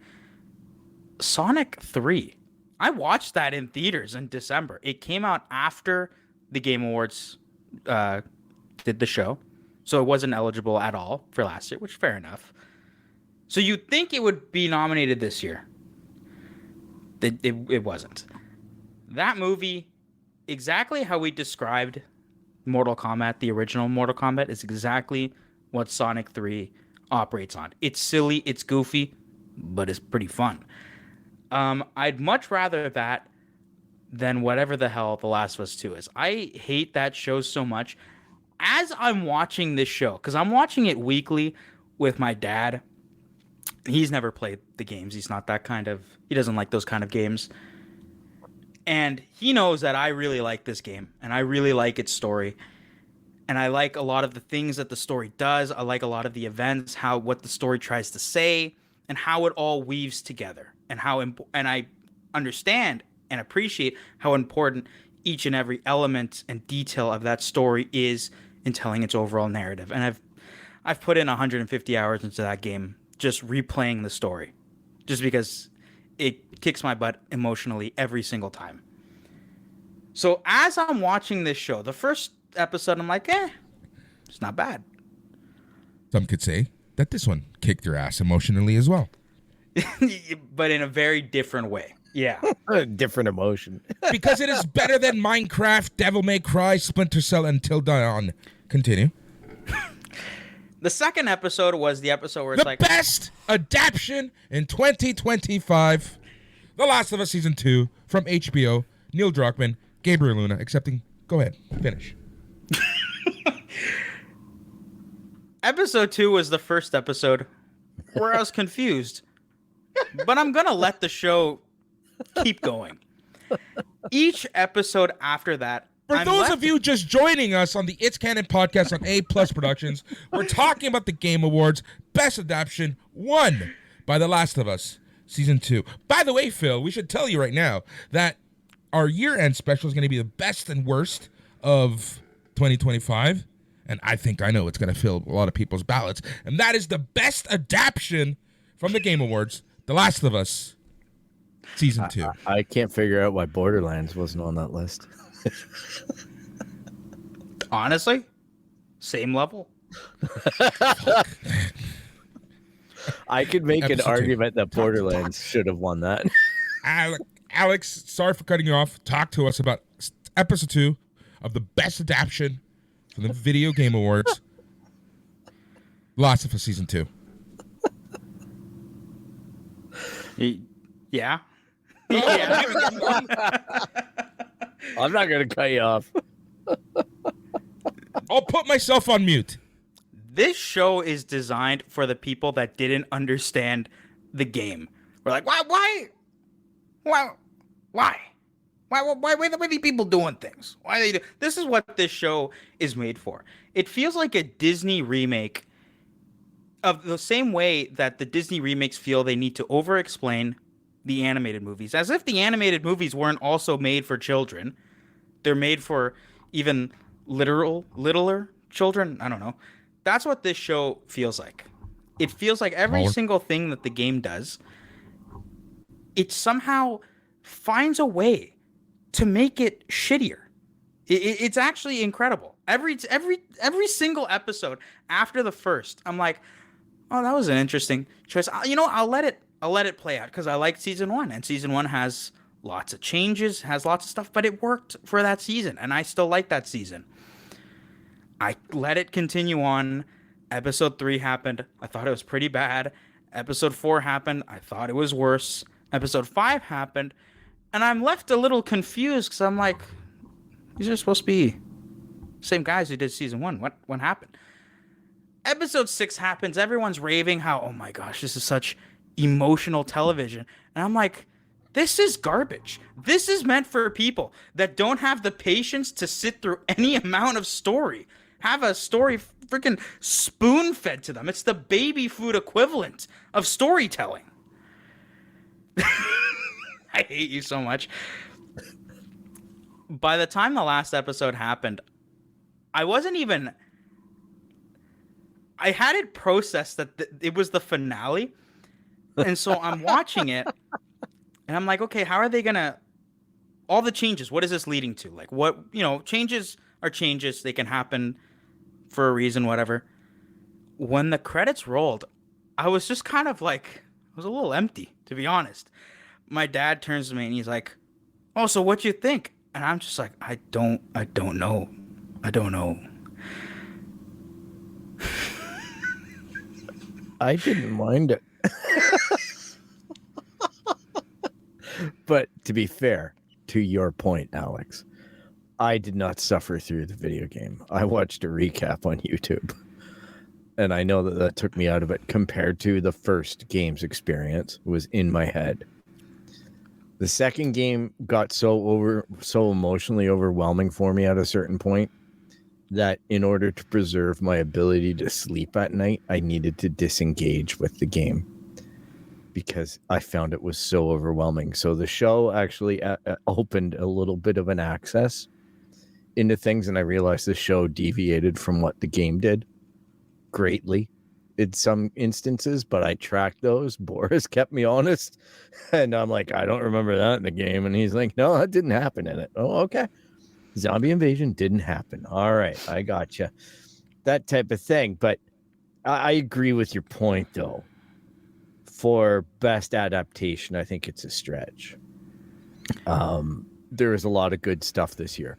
Sonic 3. I watched that in theaters in December. It came out after the Game Awards did the show, so it wasn't eligible at all for last year, which fair enough. So you'd think it would be nominated this year. It wasn't. That movie, exactly how we described Mortal Kombat, the original Mortal Kombat, is exactly what Sonic 3 operates on. It's silly, it's goofy, but it's pretty fun. I'd much rather that than whatever the hell The Last of Us 2 is. I hate that show so much. As I'm watching this show, because I'm watching it weekly with my dad. He's never played the games. He's not that kind of... He doesn't like those kind of games. And he knows that I really like this game. And I really like its story. And I like a lot of the things that the story does. I like a lot of the events, what the story tries to say, and how it all weaves together. And I understand and appreciate how important each and every element and detail of that story is in telling its overall narrative. And I've put in 150 hours into that game just replaying the story, just because it kicks my butt emotionally every single time. So as I'm watching this show, the first episode, I'm like, it's not bad. Some could say that this one kicked your ass emotionally as well. But in a very different way. Yeah. A different emotion. Because it is better than Minecraft, Devil May Cry, Splinter Cell, Until Dawn. Continue. The second episode was the episode where it's the best adaptation in 2025. The Last of Us Season 2 from HBO. Neil Druckmann, Gabriel Luna, accepting. Go ahead. Finish. Episode 2 was the first episode where I was confused. But I'm going to let the show keep going. Each episode after that, for those of you just joining us on the Its Canon Podcast on A Plus Productions, we're talking about the Game Awards Best Adaptation won by The Last of Us Season 2. By the way, Phil, we should tell you right now that our year-end special is going to be the best and worst of 2025. And I know it's going to fill a lot of people's ballots. And that is the best adaptation from the Game Awards, The Last of Us Season 2. I can't figure out why Borderlands wasn't on that list. Honestly, same level. I could make an argument that Borderlands should have won that. Alex, sorry for cutting you off. Talk to us about episode 2 of the best adaptation from the Video Game Awards. Last of Us Season 2. Yeah. I'm not going to cut you off. I'll put myself on mute. This show is designed for the people that didn't understand the game. We're like, why are these people doing things? Why are they do? This is what this show is made for. It feels like a Disney remake of the same way that the Disney remakes feel they need to over-explain the animated movies, as if the animated movies weren't also made for children. They're made for even littler children. I don't know. That's what this show feels like. It feels like every single thing that the game does, it somehow finds a way to make it shittier. It's actually incredible. Every single episode after the first, I'm like, oh, that was an interesting choice. I'll let it play out because I liked season 1, and season 1 has lots of changes, has lots of stuff, but it worked for that season, and I still like that season. I let it continue on. Episode 3 happened. I thought it was pretty bad. Episode 4 happened. I thought it was worse. Episode 5 happened. And I'm left a little confused because I'm like, these are supposed to be same guys who did season 1. What happened? Episode 6 happens. Everyone's raving how, oh my gosh, this is such emotional television. And I'm like, this is garbage. This is meant for people that don't have the patience to sit through any amount of story. Have a story freaking spoon-fed to them. It's the baby food equivalent of storytelling. I hate you so much. By the time the last episode happened, I had it processed that it was the finale. And so I'm watching it, and I'm like, okay, how are they going to... All the changes, what is this leading to? Like, what, changes are changes. They can happen for a reason, whatever. When the credits rolled, I was just kind of like... I was a little empty, to be honest. My dad turns to me, and he's like, oh, so what you think? And I'm just like, I don't know. I don't know. I didn't mind it. But to be fair, to your point, Alex, I did not suffer through the video game. I watched a recap on YouTube. And I know that took me out of it compared to the first game's experience. It was in my head. The second game got so emotionally overwhelming for me at a certain point that in order to preserve my ability to sleep at night, I needed to disengage with the game because I found it was so overwhelming. So the show actually opened a little bit of an access into things, and I realized the show deviated from what the game did greatly in some instances, but I tracked those. Boris kept me honest, and I'm like, I don't remember that in the game, and he's like, no, that didn't happen in it. Oh, okay. Zombie invasion didn't happen. All right, I gotcha. That type of thing. But I agree with your point, though. For best adaptation, I think it's a stretch. There is a lot of good stuff this year.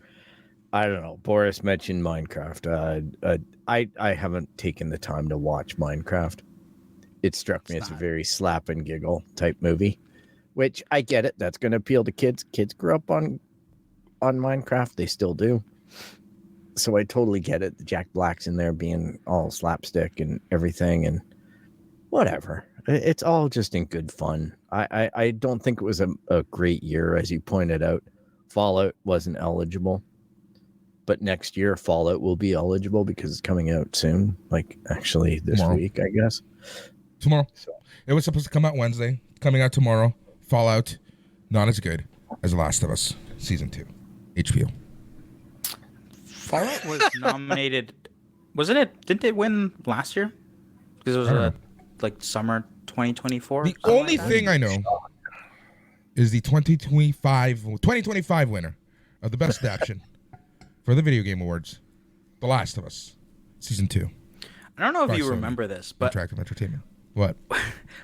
I don't know. Boris mentioned Minecraft. I haven't taken the time to watch Minecraft. It struck me as a very slap and giggle type movie, which I get it. That's going to appeal to kids. Kids grew up on Minecraft. They still do. So I totally get it. Jack Black's in there being all slapstick and everything and whatever. It's all just in good fun. I don't think it was a great year, as you pointed out. Fallout wasn't eligible. But next year, Fallout will be eligible because it's coming out soon. Like, actually, this week, I guess. Tomorrow. So. It was supposed to come out Wednesday. Coming out tomorrow. Fallout, not as good as The Last of Us Season 2. HBO. Fallout was nominated. Wasn't it? Didn't it win last year? Because it was summer 2024. The only thing I know is the 2025 winner of the best adaptation for the Video Game Awards, The Last of Us Season 2. I don't know if you remember this, but Interactive Entertainment. What?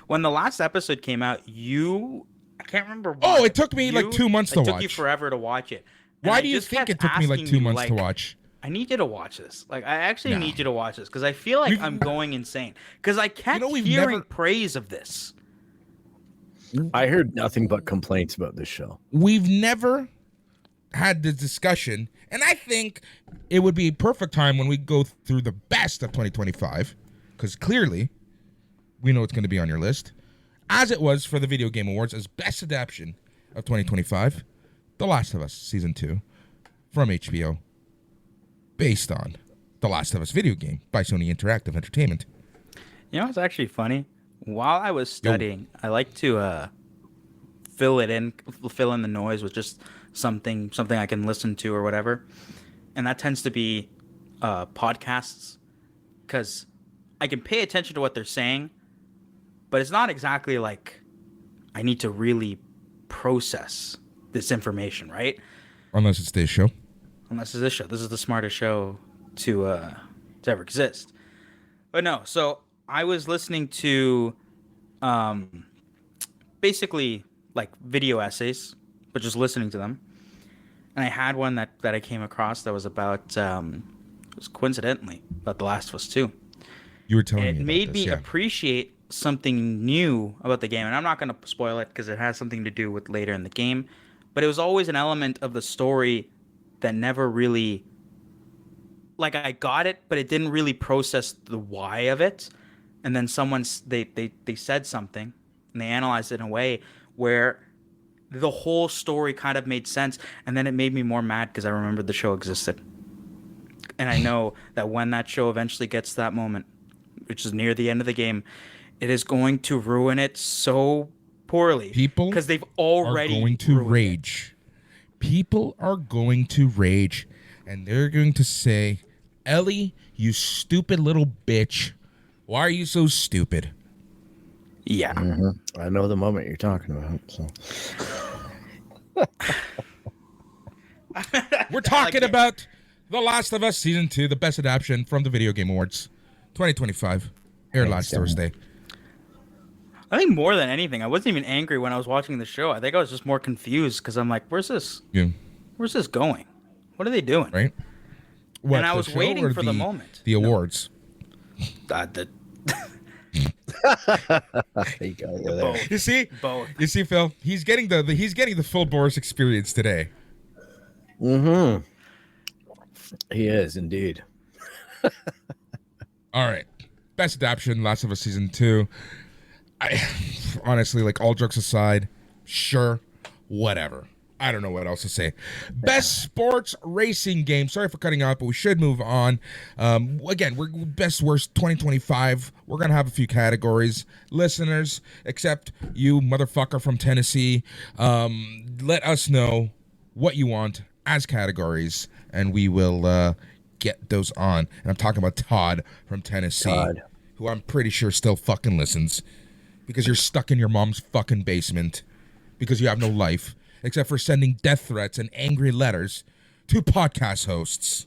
When the last episode came out, I can't remember why. Oh, it took me like 2 months to watch. It took you forever to watch it. And why do you think it took me like 2 months to watch? I need you to watch this. Like, I actually need you to watch this because I feel like I'm going insane. Because I kept hearing praise of this. I heard nothing but complaints about this show. We've never had the discussion, and I think it would be a perfect time when we go through the best of 2025, because clearly we know it's going to be on your list, as it was for the Video Game Awards as best adaptation of 2025, The Last of Us Season 2 from HBO, based on The Last of Us video game by Sony Interactive Entertainment. You know what's actually funny? While I was studying, I like to fill in the noise with just something I can listen to or whatever, and that tends to be podcasts, because I can pay attention to what they're saying, but it's not exactly like I need to really process this information, right? Unless it's this show. Unless it's this show. This is the smartest show to ever exist. But no, so I was listening to basically like video essays, but just listening to them. And I had one that I came across that was about just coincidentally, about The Last of Us 2. You were telling me It about made this, me yeah. appreciate something new about the game, and I'm not going to spoil it because it has something to do with later in the game, but it was always an element of the story that never really, like, I got it, but it didn't really process the why of it. And then they said something and they analyzed it in a way where the whole story kind of made sense, and then it made me more mad because I remembered the show existed. And I know that when that show eventually gets to that moment, which is near the end of the game, it is going to ruin it so poorly. People because they've already are going to ruined rage. People are going to rage, and they're going to say, Ellie, you stupid little bitch. Why are you so stupid? it. Yeah. I know the moment you're talking about. So We're talking about The Last of Us Season 2, the best adaptation from the Video Game Awards 2025. Aired last Thursday. I think more than anything, I wasn't even angry when I was watching the show. I think I was just more confused because I'm like, where's this going? What are they doing? Right? What, And I the was show waiting or for the moment. The awards. you go there. Both. You see? Both. You see, Phil? He's getting the full Boris experience today. Mm-hmm. He is indeed. All right. Best adaptation, Last of Us Season 2. I honestly, like, all jokes aside, sure, whatever. I don't know what else to say. Best sports racing game. Sorry for cutting out, but we should move on. Again, we're best worst 2025. We're going to have a few categories. Listeners, except you motherfucker from Tennessee, let us know what you want as categories, and we will get those on. And I'm talking about Todd from Tennessee, Todd, who I'm pretty sure still fucking listens because you're stuck in your mom's fucking basement because you have no life except for sending death threats and angry letters to podcast hosts.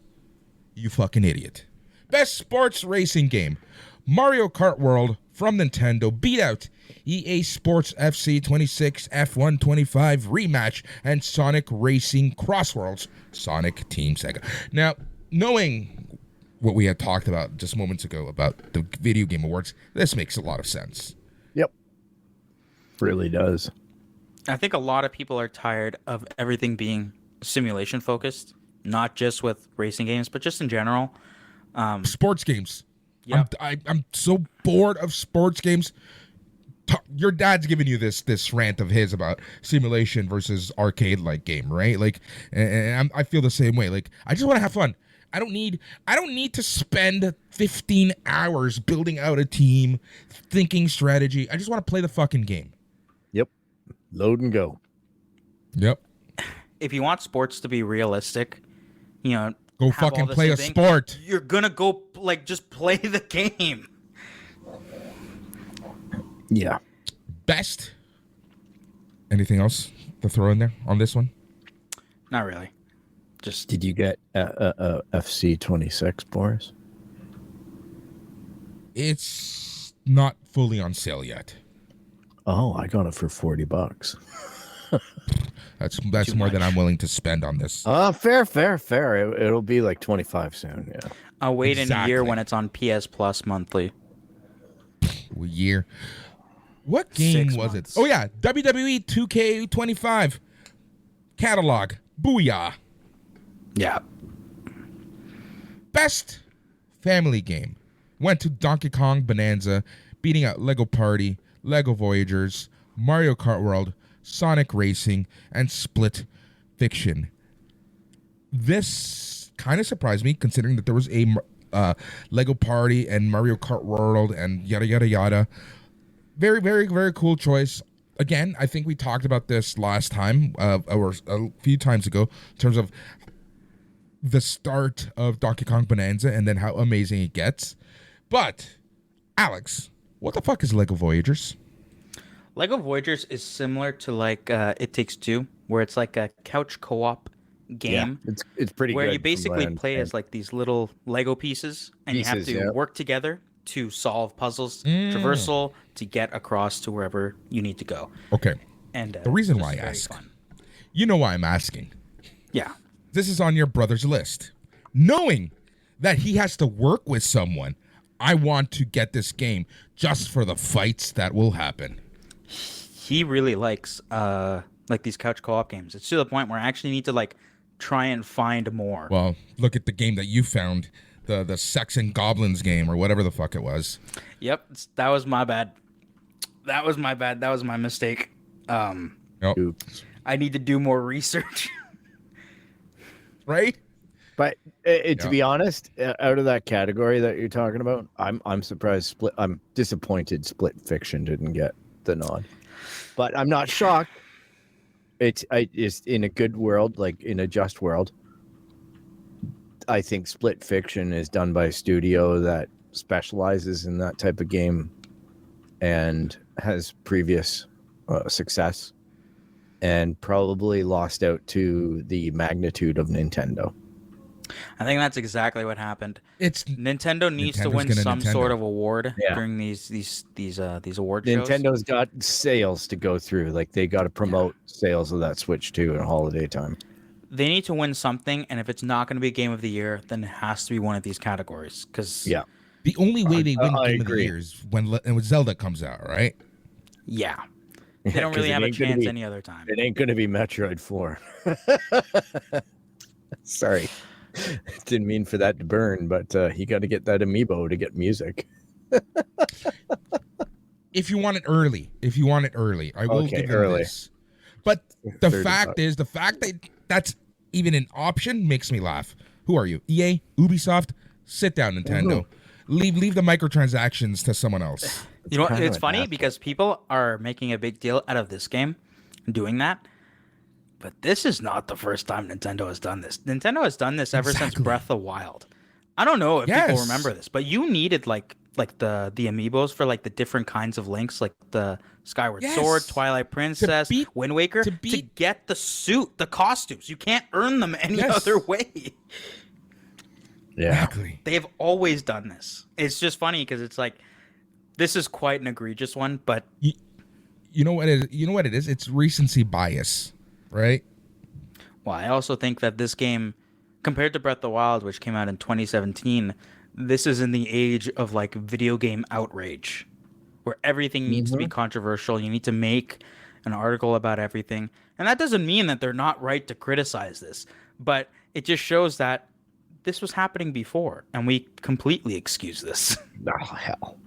You fucking idiot. Best sports racing game. Mario Kart World from Nintendo beat out EA Sports FC 26 F1 25 Rematch and Sonic Racing Crossworlds Sonic Team Sega. Now, knowing what we had talked about just moments ago about the Video Game Awards, this makes a lot of sense. yep, really does. I think a lot of people are tired of everything being simulation focused, not just with racing games, but just in general. Sports games. Yep. I'm so bored of sports games. Your dad's giving you this rant of his about simulation versus arcade-like game, right? Like, and I feel the same way. Like, I just want to have fun. I don't need to spend 15 hours building out a team, thinking strategy. I just want to play the fucking game. Yep, load and go. Yep. If you want sports to be realistic, Go have fucking all the play same a thing, sport. You're gonna go just play the game. Yeah. Best. Anything else to throw in there on this one? Not really. Just Did you get FC 26, Boris? It's not fully on sale yet. Oh, I got it for $40. That's more than I'm willing to spend on this. Fair. It'll be like 25 soon. Yeah. I'll wait in a Exactly. year when it's on PS Plus monthly. Year. What game 6 was months. it? Oh yeah, WWE 2K25 catalog. Booyah. Yeah. Best family game went to Donkey Kong Bonanza, beating out Lego Party, Lego Voyagers, Mario Kart World, Sonic Racing, and Split Fiction. This kind of surprised me, considering that there was a Lego Party and Mario Kart World and yada yada yada. Very, very, very cool choice. Again, I think we talked about this last time, or a few times ago, in terms of the start of Donkey Kong Bonanza and then how amazing it gets. But, Alex, what the fuck is Lego Voyagers? Lego Voyagers is similar to like It Takes Two, where it's like a couch co-op game. Yeah, it's pretty where good you from basically what I play as understand. like these little Lego pieces, and you have Pieces, to yeah. work together to solve puzzles, traversal to get across to wherever you need to go. Okay. And The reason it's why I very ask, fun. you know why I'm asking. Yeah. This is on your brother's list. Knowing that he has to work with someone. I want to get this game just for the fights that will happen. He really likes these couch co-op games. It's to the point where I actually need to like try and find more. Well, look at the game that you found, the Sex and Goblins game or whatever the fuck it was. Yep, that was my bad. That was my bad. That was my mistake. Oops. I need to do more research. Right? But to be honest, out of that category that you're talking about, I'm surprised. I'm disappointed. Split Fiction didn't get the nod, but I'm not shocked. It's in a good world, like in a just world. I think Split Fiction is done by a studio that specializes in that type of game and has previous success, and probably lost out to the magnitude of Nintendo. I think that's exactly what happened. Nintendo needs Nintendo's to win some sort of award Yeah. during these award shows. Nintendo's got sales to go through. Like they got to promote sales of that Switch too in holiday time. They need to win something, and if it's not going to be Game of the Year, then it has to be one of these categories. Because The only way they win I Game of the agree. Year is when Zelda comes out, right? yeah, they don't 'Cause really it have a ain't gonna chance be- any other time. It ain't going to be Metroid 4. Sorry. Didn't mean for that to burn, but you got to get that amiibo to get music. If you want it early, I will Okay, give them early. this. But the 30 fact bucks. is, the fact that that's even an option makes me laugh. Who are you? EA? Ubisoft? Sit down, Nintendo. Leave the microtransactions to someone else. You know what? kind of It's an funny asshole. because people are making a big deal out of this game, doing that. But this is not the first time Nintendo has done this. Nintendo has done this ever since Exactly. Breath of the Wild. I don't know if people Yes. remember this, but you needed like the amiibos for like the different kinds of links, like the Skyward Yes. Sword, Twilight Princess, beat- Wind Waker, to to beat- get the suit, the costumes. You can't earn them any Yes. other way. Yeah. Exactly. They have always done this. It's just funny because it's like this is quite an egregious one, but You know what it is? It's recency bias, right? well, I also think that this game, compared to Breath of the Wild, which came out in 2017, this is in the age of like video game outrage, where everything needs to be controversial. You need to make an article about everything. And that doesn't mean that they're not right to criticize this, but it just shows that this was happening before, and we completely excuse this. Oh, hell.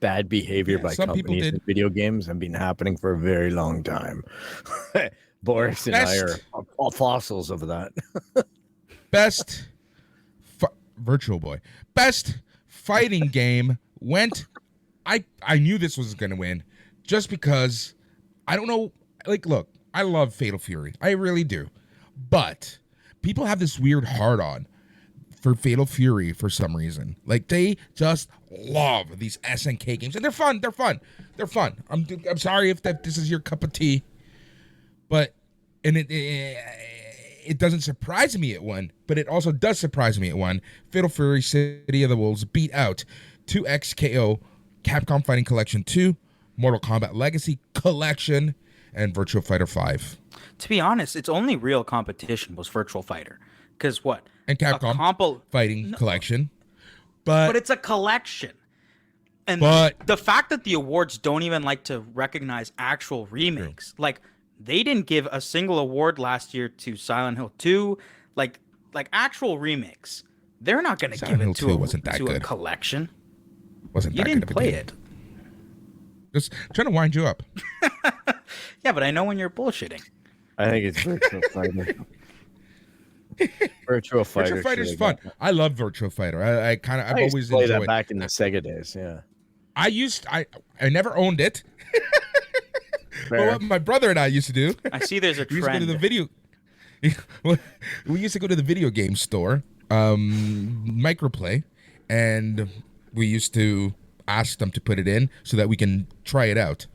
Bad behavior by some people companies did. in video games have been happening for a very long time. Boris and I Best- are all fossils of that. Best Virtual Boy. Best fighting game went. I knew this was going to win just because I don't know. Like, look, I love Fatal Fury. I really do. But people have this weird hard on for Fatal Fury for some reason. Like, they just love these SNK games. And they're fun. They're fun. They're fun. I'm sorry if this is your cup of tea. But, and it doesn't surprise me it won, but it also does surprise me it won. Fatal Fury City of the Wolves beat out 2XKO, Capcom Fighting Collection 2, Mortal Kombat Legacy Collection, and Virtua Fighter 5. To be honest, its only real competition was Virtual Fighter. Because what? And A Capcom Fighting Collection. But it's a collection. And But- the fact that the awards don't even like to recognize actual remakes, like they didn't give a single award last year to Silent Hill 2, like actual remakes. They're not going to Silent give Hill it to 2 a, wasn't that to a good. collection. wasn't You that didn't good of a play game. it. Just trying to wind you up. Yeah, but I know when you're bullshitting. I think it's Virtual Fighter. Virtual Fighter. Virtua Fighter's should've fun. got- I love Virtua Fighter. I've I used always to play enjoyed that back in the Sega days. Yeah. I never owned it. But Fair. what my brother and I used to do. I see there's a We used to go to trend. the video. We used to go to the video game store, Microplay, and we used to ask them to put it in so that we can try it out.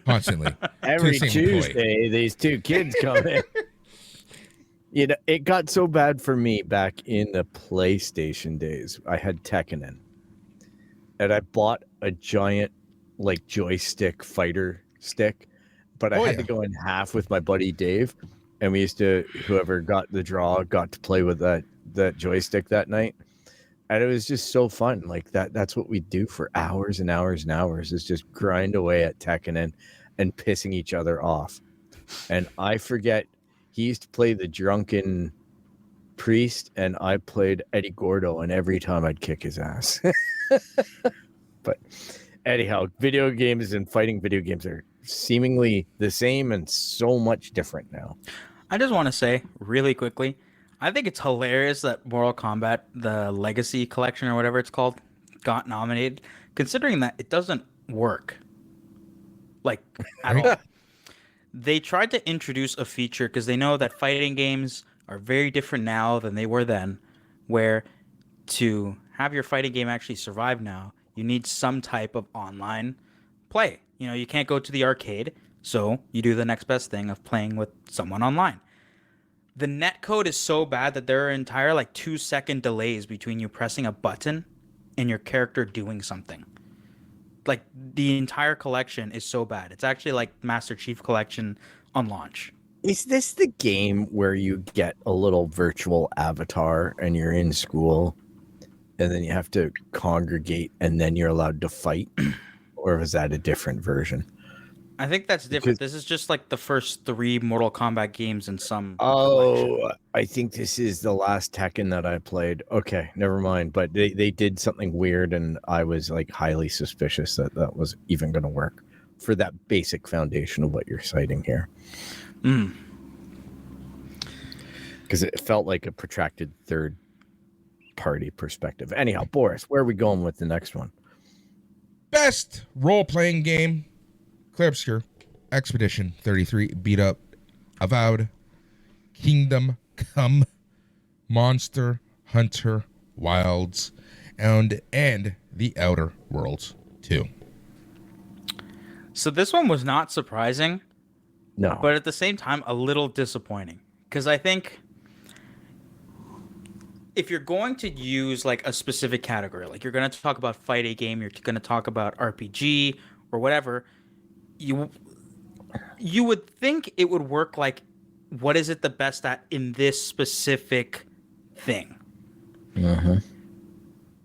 Constantly. Every To the same employee. Tuesday, these two kids come in. You know, it got so bad for me back in the PlayStation days. I had Tekken in, and I bought a giant, like, joystick fighter stick, but I Oh, had yeah. to go in half with my buddy Dave. and we used to, whoever got the draw got to play with that joystick that night. And it was just so fun. Like that's what we do for hours and hours and hours, is just grind away at Tekken and pissing each other off. And I forget, he used to play the drunken priest and I played Eddie Gordo, and every time I'd kick his ass. But anyhow, video games and fighting video games are seemingly the same and so much different now. I just want to say really quickly, I think it's hilarious that Mortal Kombat, the Legacy Collection or whatever it's called, got nominated, considering that it doesn't work. Like, at all. They tried to introduce a feature because they know that fighting games are very different now than they were then, where to have your fighting game actually survive now, you need some type of online play. You know, you can't go to the arcade, so you do the next best thing of playing with someone online. The netcode is so bad that there are entire 2-second delays between you pressing a button and your character doing something. Like, the entire collection is so bad. It's actually like Master Chief Collection on launch. Is this the game where you get a little virtual avatar and you're in school and then you have to congregate and then you're allowed to fight? Or was that a different version? I think that's different. This is just like the first 3 Mortal Kombat games in some collection. collection. I think this is the last Tekken that I played. Okay, never mind. But they did something weird, and I was highly suspicious that was even going to work for that basic foundation of what you're citing here. Because it felt like a protracted third-party perspective. Anyhow, Boris, where are we going with the next one? Best role-playing game. Clear Obscure, Expedition 33, Beat Up, Avowed, Kingdom Come, Monster Hunter Wilds, and The Outer Worlds 2. So this one was not surprising. No. But at the same time, a little disappointing. Because I think if you're going to use a specific category, you're going to talk about fighting game, you're going to talk about RPG or whatever, you would think it would work what is it the best at in this specific thing?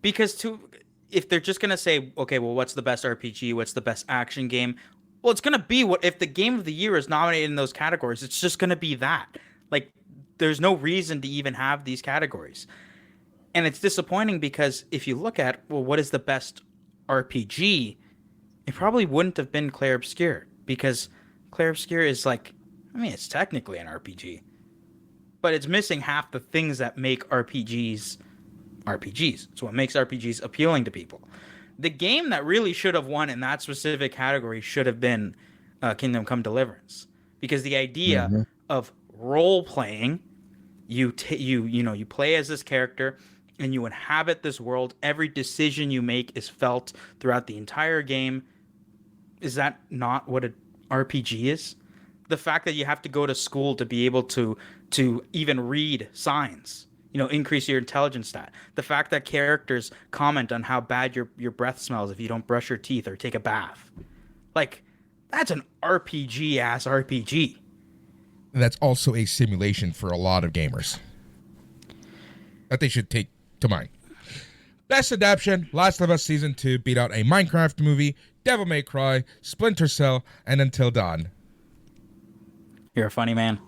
Because if they're just going to say, okay, well, what's the best RPG? What's the best action game? Well, it's going to be if the game of the year is nominated in those categories, it's just going to be that. There's no reason to even have these categories. And it's disappointing because if you look at, well, what is the best RPG? It probably wouldn't have been Clair Obscur, because Clair Obscur is it's technically an RPG, but it's missing half the things that make RPGs RPGs. It's what makes RPGs appealing to people. The game that really should have won in that specific category should have been Kingdom Come Deliverance, because the idea of role playing, you play as this character and you inhabit this world. Every decision you make is felt throughout the entire game. Is that not what an RPG is? The fact that you have to go to school to be able to even read signs, increase your intelligence stat. The fact that characters comment on how bad your breath smells if you don't brush your teeth or take a bath. That's an RPG-ass RPG. And that's also a simulation for a lot of gamers that they should take to mind. Best adaptation, Last of Us Season 2 beat out a Minecraft movie, Devil May Cry, Splinter Cell, and Until Dawn. You're a funny man.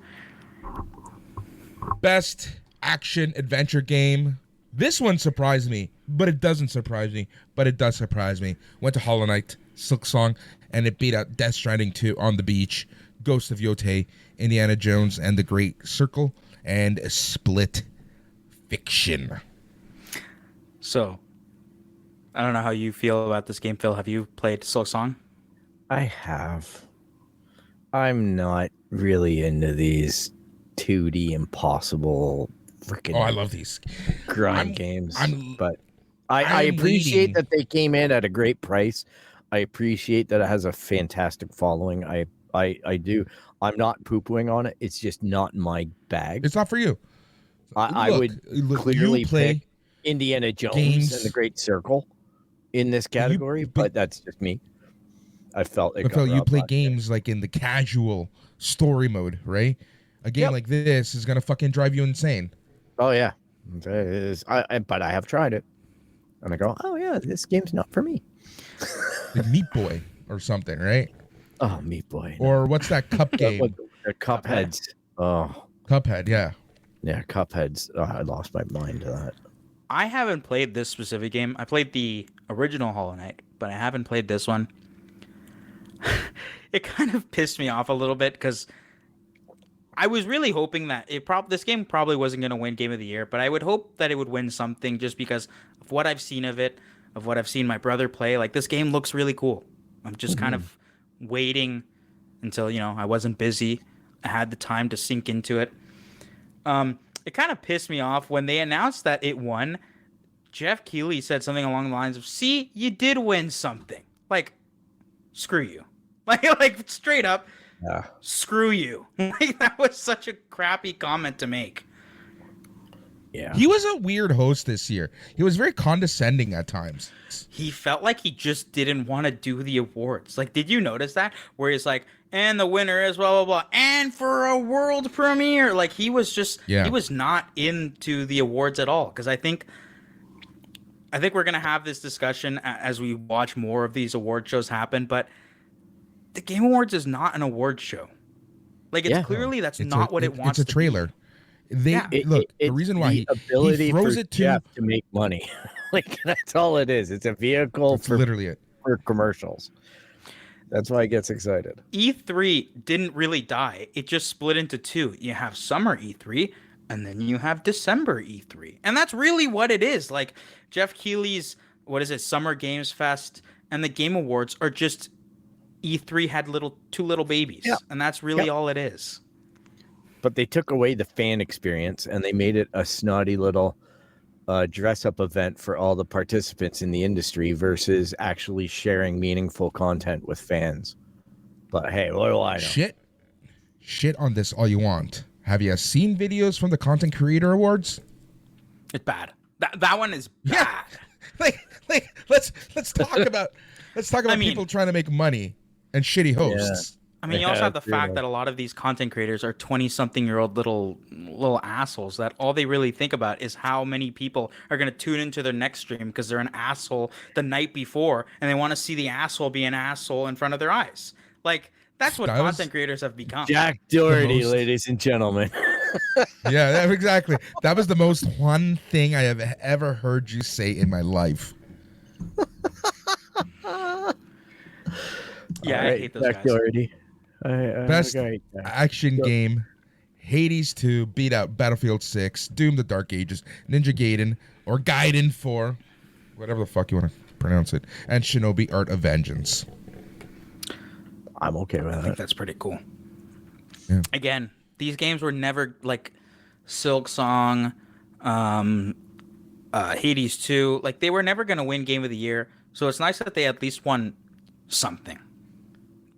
Best action adventure game. This one surprised me, but it doesn't surprise me, but it does surprise me. Went to Hollow Knight, Silksong, and it beat out Death Stranding 2, On the Beach, Ghost of Yotei, Indiana Jones and the Great Circle, and Split Fiction. So, I don't know how you feel about this game, Phil. Have you played Silksong? I have. I'm not really into these 2D impossible freaking. Oh, I love these grind games. But I appreciate that they came in at a great price. I appreciate that it has a fantastic following. I do. I'm not poo-pooing on it. It's just not my bag. It's not for you. I would clearly pick Indiana Jones and the Great Circle in this category, but that's just me. I felt it. You play games in the casual story mode, right? A game like this is gonna fucking drive you insane. Oh yeah, but I have tried it, and I go, oh yeah, this game's not for me. Like Meat Boy or something, right? Oh, Meat Boy. No. Or what's that cup game? The Cupheads. Oh, Cuphead, yeah. Yeah, Cupheads. Oh, I lost my mind to that. I haven't played this specific game. I played the original Hollow Knight, but I haven't played this one. It kind of pissed me off a little bit because I was really hoping that this game probably wasn't going to win Game of the Year, but I would hope that it would win something just because of what I've seen of it, of what I've seen my brother play. Like, this game looks really cool. I'm just kind of waiting until, I wasn't busy. I had the time to sink into it. It kind of pissed me off when they announced that it won. Jeff Keighley said something along the lines of, "See, you did win something." Like, screw you. Like straight up, screw you. Like, that was such a crappy comment to make. Yeah. He was a weird host this year. He was very condescending at times. He felt like he just didn't want to do the awards. Like, did you notice that? Where he's like, and the winner is blah, blah, blah. And for a world premiere. Like, he was just, he was not into the awards at all. Because I think we're going to have this discussion as we watch more of these award shows happen. But the Game Awards is not an award show. Like, it's clearly that's not what it wants to be. It's a trailer. The reason why he throws it to make money. Like, that's all it is. It's a vehicle literally for commercials. That's why he gets excited. E3 didn't really die. It just split into two. You have summer E3 and then you have December E3. And that's really what it is. Like, Jeff Keighley's, Summer Games Fest and the Game Awards are just E3 had two little babies. Yeah. And that's really all it is. But they took away the fan experience and they made it a snotty little dress-up event for all the participants in the industry versus actually sharing meaningful content with fans. But hey, what do I know? Shit on this all you want. Have you seen videos from the Content Creator Awards? It's bad. That one is bad. Yeah. Like let's talk about people trying to make money and shitty hosts. Yeah. I mean, you also have the fact that a lot of these content creators are 20-something-year-old little assholes that all they really think about is how many people are going to tune into their next stream because they're an asshole the night before and they want to see the asshole be an asshole in front of their eyes. Like, that's what content creators have become. Jack Doherty, ladies and gentlemen. Yeah, exactly. That was the most one thing I have ever heard you say in my life. Yeah, I hate those Jack guys. Doherty. Best action game: Hades 2 beat out Battlefield 6, Doom: The Dark Ages, Ninja Gaiden or Gaiden 4, whatever the fuck you want to pronounce it, and Shinobi: Art of Vengeance. I'm okay with that. I think that's pretty cool. Yeah. Again, these games were never like Silk Song, Hades 2. Like, they were never going to win Game of the Year. So it's nice that they at least won something.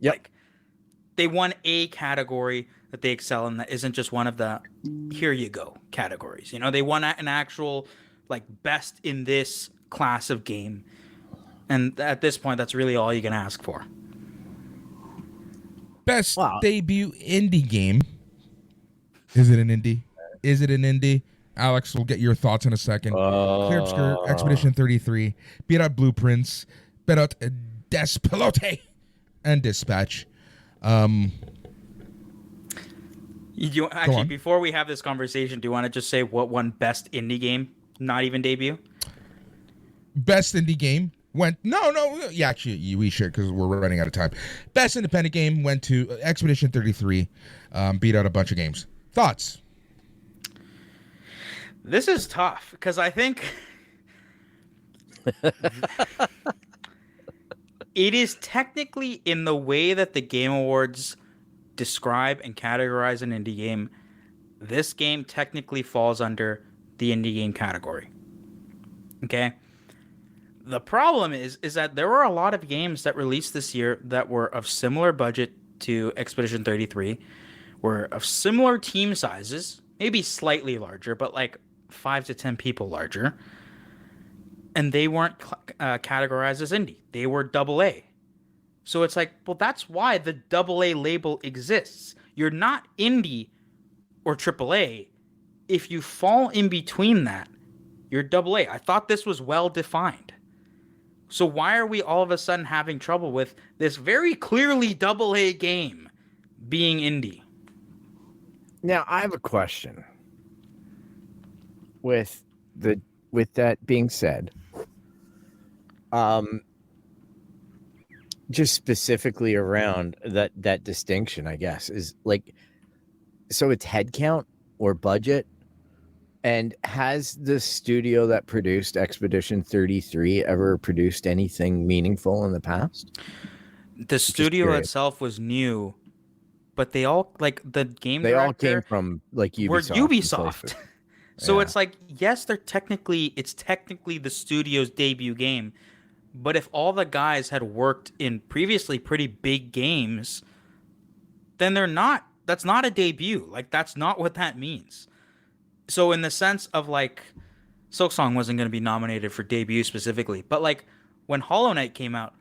Yep. Like, they won a category that they excel in that isn't just one of the here you go categories. They won an actual like best in this class of game. And at this point, that's really all you can ask for. Best debut indie game. Is it an indie? Alex, we'll get your thoughts in a second. Clear Obscure, Expedition 33, beat out Blueprints, beat out Despelote, and Dispatch. Before we have this conversation, do you want to just say what won best indie game, not even debut? Best indie game went actually we should because we're running out of time. Best independent game went to Expedition 33, beat out a bunch of games. Thoughts? This is tough because I think it is technically, in the way that the Game Awards describe and categorize an indie game, this game technically falls under the indie game category. Okay? The problem is that there were a lot of games that released this year that were of similar budget to Expedition 33, were of similar team sizes, maybe slightly larger, but like 5 to 10 people larger. And they weren't categorized as indie. They were AA. So it's like, well, that's why the AA label exists. You're not indie or AAA. If you fall in between that, you're AA. I thought this was well defined. So why are we all of a sudden having trouble with this very clearly AA game being indie? Now, I have a question. With that being said, just specifically around that distinction, I guess, is like, so it's headcount or budget. And has the studio that produced Expedition 33 ever produced anything meaningful in the past? The studio itself was new, but they all, like, the game they director all came from like Ubisoft. Were Ubisoft. So Yeah. it's like, yes, it's technically the studio's debut game, but if all the guys had worked in previously pretty big games, then that's not a debut. Like, that's not what that means. So in the sense of, like, Silksong wasn't going to be nominated for debut specifically, but like when Hollow Knight came out,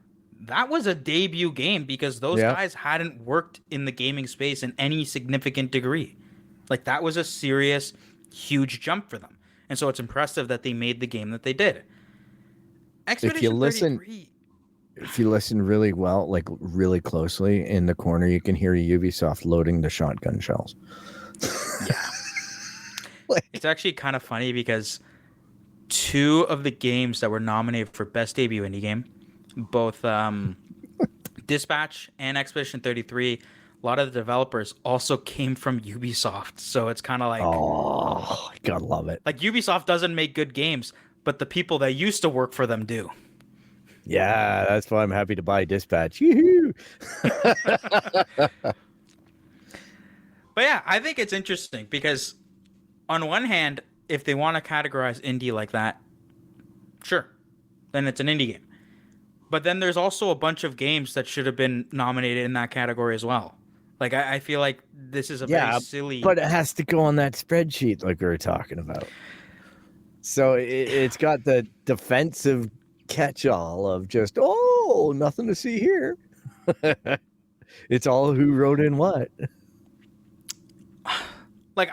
that was a debut game because those guys hadn't worked in the gaming space in any significant degree. Like, that was a serious, huge jump for them. And so it's impressive that they made the game that they did. If you listen really well, like really closely, in the corner, you can hear Ubisoft loading the shotgun shells. Yeah. It's actually kind of funny because 2 of the games that were nominated for Best Debut Indie Game, both Dispatch and Expedition 33, a lot of the developers also came from Ubisoft. So it's kind of like... Oh, gotta love it. Like, Ubisoft doesn't make good games, but the people that used to work for them do. Yeah, that's why I'm happy to buy Dispatch. Yoo-hoo! But yeah, I think it's interesting because on one hand, if they want to categorize indie like that, sure, then it's an indie game. But then there's also a bunch of games that should have been nominated in that category as well. Like, I feel like this is a very silly... but it has to go on that spreadsheet like we were talking about. So it's got the defensive catch-all of just, oh, nothing to see here. It's all who wrote in what. Like,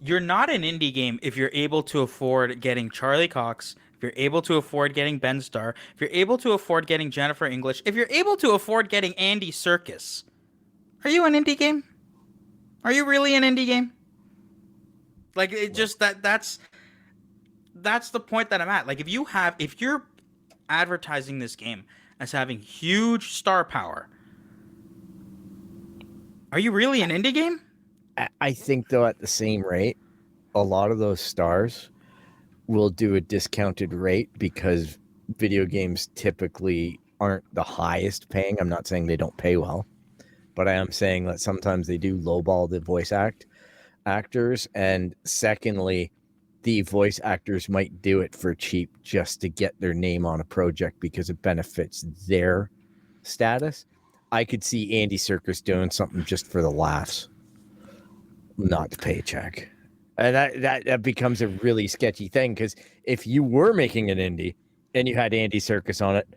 you're not an indie game if you're able to afford getting Charlie Cox, if you're able to afford getting Ben Starr, if you're able to afford getting Jennifer English, if you're able to afford getting Andy Serkis. Are you an indie game? Are you really an indie game? Like, it just that's the point that I'm at. Like, if you're advertising this game as having huge star power, are you really an indie game? I think, though, at the same rate, a lot of those stars will do a discounted rate because video games typically aren't the highest paying. I'm not saying they don't pay well, but I am saying that sometimes they do lowball the voice actors. And secondly, the voice actors might do it for cheap just to get their name on a project because it benefits their status. I could see Andy Serkis doing something just for the laughs, not the paycheck. And that becomes a really sketchy thing, because if you were making an indie and you had Andy Serkis on it,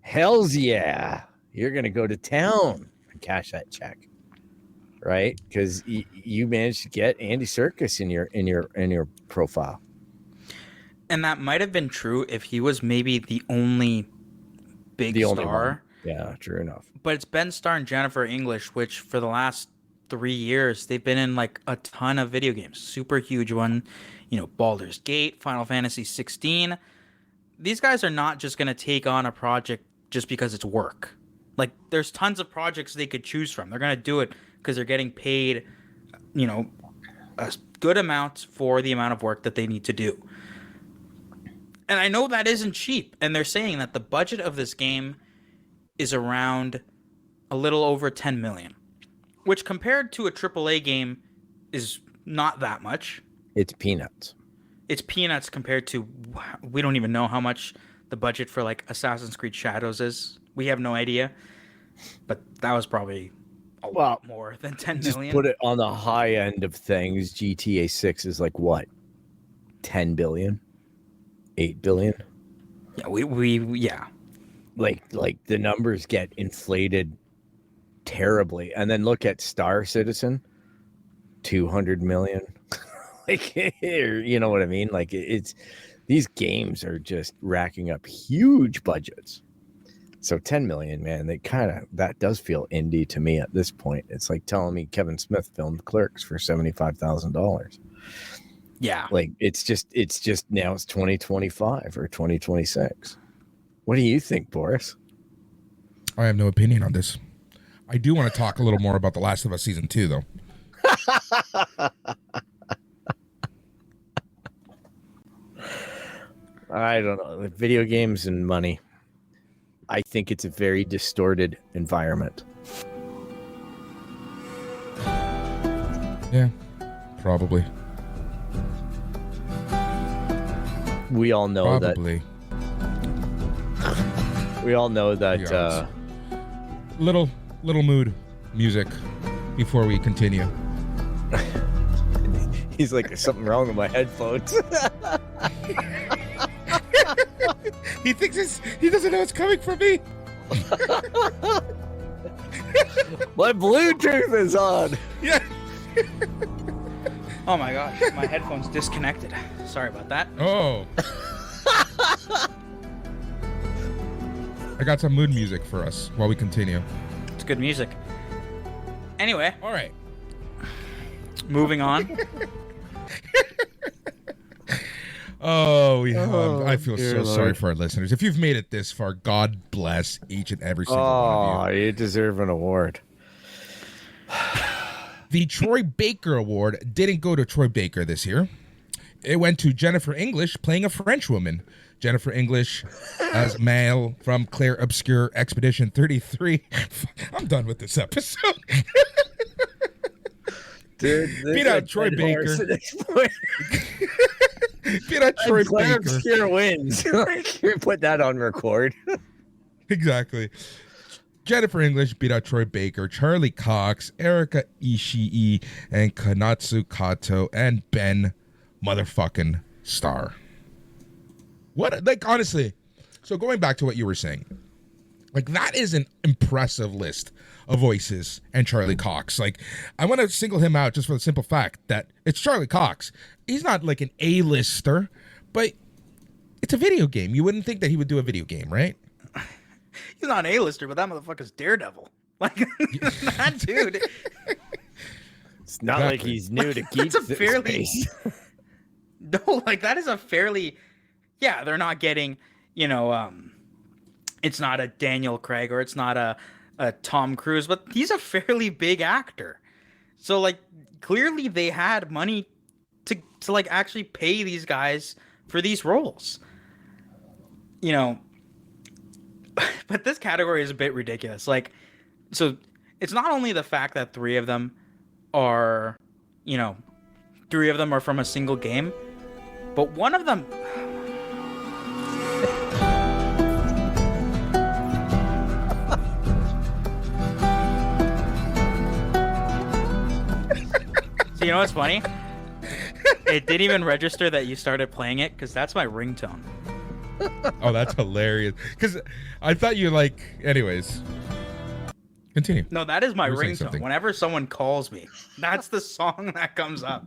hells yeah, you're going to go to town and cash that check, right? Because you managed to get Andy Serkis in your profile. And that might have been true if he was maybe the only big star. Yeah, true enough. But it's Ben Starr and Jennifer English, which for the last 3 years, they've been in like a ton of video games. Super huge one, Baldur's Gate, Final Fantasy 16. These guys are not just going to take on a project just because it's work. Like, there's tons of projects they could choose from. They're going to do it because they're getting paid, a good amount for the amount of work that they need to do. And I know that isn't cheap. And they're saying that the budget of this game is around a little over 10 million, which compared to a AAA game is not that much. It's peanuts. It's peanuts compared to, we don't even know how much the budget for like Assassin's Creed Shadows is. We have no idea, but that was probably a lot more than 10 million. Just put it on the high end of things. GTA 6 is like what? 10 billion? 8 billion? Yeah, we Like the numbers get inflated terribly. And then look at Star Citizen. 200 million. Like, you know what I mean? Like, it's these games are just racking up huge budgets. So 10 million, man, that does feel indie to me at this point. It's like telling me Kevin Smith filmed Clerks for $75,000. Yeah. Like, it's just now it's 2025 or 2026. What do you think, Boris? I have no opinion on this. I do want to talk a little more about The Last of Us Season 2, though. I don't know. Video games and money. I think it's a very distorted environment. Yeah, probably. We all know Probably. that. We all know that. Little mood music before we continue. He's like, there's something wrong with my headphones. He thinks he doesn't know it's coming from me. My Bluetooth is on. Yeah. Oh my gosh, my headphones disconnected. Sorry about that. Oh. I got some mood music for us while we continue. It's good music. Anyway, All right. moving on. Oh, yeah. I feel dear so sorry Lord. for our listeners. If you've made it this far, God bless each and every single one of you. You deserve an award. The Troy Baker Award didn't go to Troy Baker this year. It went to Jennifer English playing a French woman. Jennifer English as male from Claire Obscure Expedition 33. I'm done with this episode. Dude, Beat out Troy Baker. Beat out Troy Claire Baker. Obscure wins. Put that on record. Exactly. Jennifer English beat out Troy Baker, Charlie Cox, Erika Ishii, and Kanatsu Kato, and Ben motherfucking Starr. What, like, honestly, so going back to what you were saying, like, that is an impressive list of voices and Charlie Cox. Like, I want to single him out just for the simple fact that it's Charlie Cox. He's not like an A-lister, but it's a video game. You wouldn't think that he would do a video game, right? He's not an A-lister, but that motherfucker's Daredevil. Like, that dude. It's not like he's new to geek That's a fairly... space. No, like, that is a fairly... Yeah, they're not getting, it's not a Daniel Craig or it's not a Tom Cruise, but he's a fairly big actor. So, like, clearly they had money to like, actually pay these guys for these roles. But this category is a bit ridiculous. Like, so it's not only the fact that three of them are from a single game, but one of them... So, you know what's funny? It didn't even register that you started playing it, because that's my ringtone. Oh, that's hilarious. Because I thought you anyways. Continue. No, that is my You were saying ringtone. something. Whenever someone calls me, that's the song that comes up.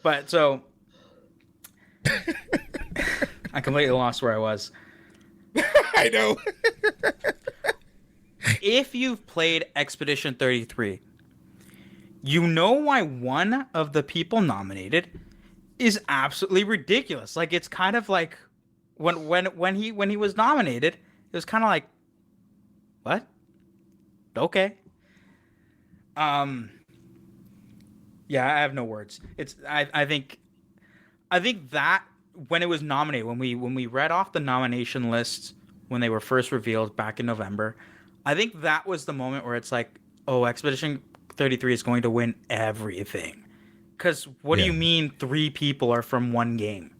But so I completely lost where I was. I know. If you've played Expedition 33, you know why one of the people nominated is absolutely ridiculous. Like, it's kind of like when he was nominated, it was kind of like, what? Okay. Yeah, I have no words. I think that when it was nominated, when we read off the nomination lists when they were first revealed back in November, I think that was the moment where it's like, oh, Expedition 33 is going to win everything. Because what do you mean three people are from one game?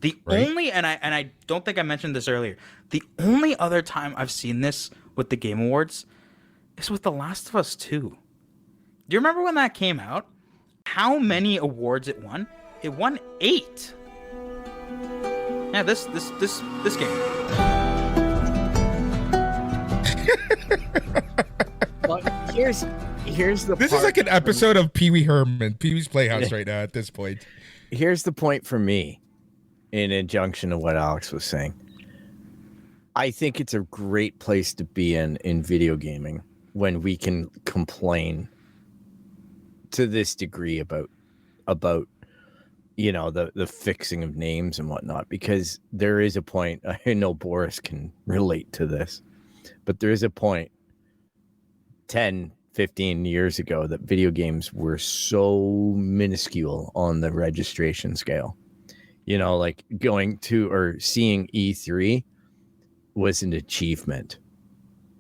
The only, and I don't think I mentioned this earlier, the only other time I've seen this with the Game Awards is with The Last of Us 2. Do you remember when that came out? How many awards it won? It won 8. Yeah, this game. But here's Here's the This is like an episode of Pee Wee Herman, Pee Wee's Playhouse right now at this point. Here's the point for me, in injunction of what Alex was saying. I think it's a great place to be in video gaming when we can complain to this degree about the fixing of names and whatnot, because there is a point, I know Boris can relate to this, but there is a point 10, 15 years ago that video games were so minuscule on the registration scale. Like going to or seeing E3 was an achievement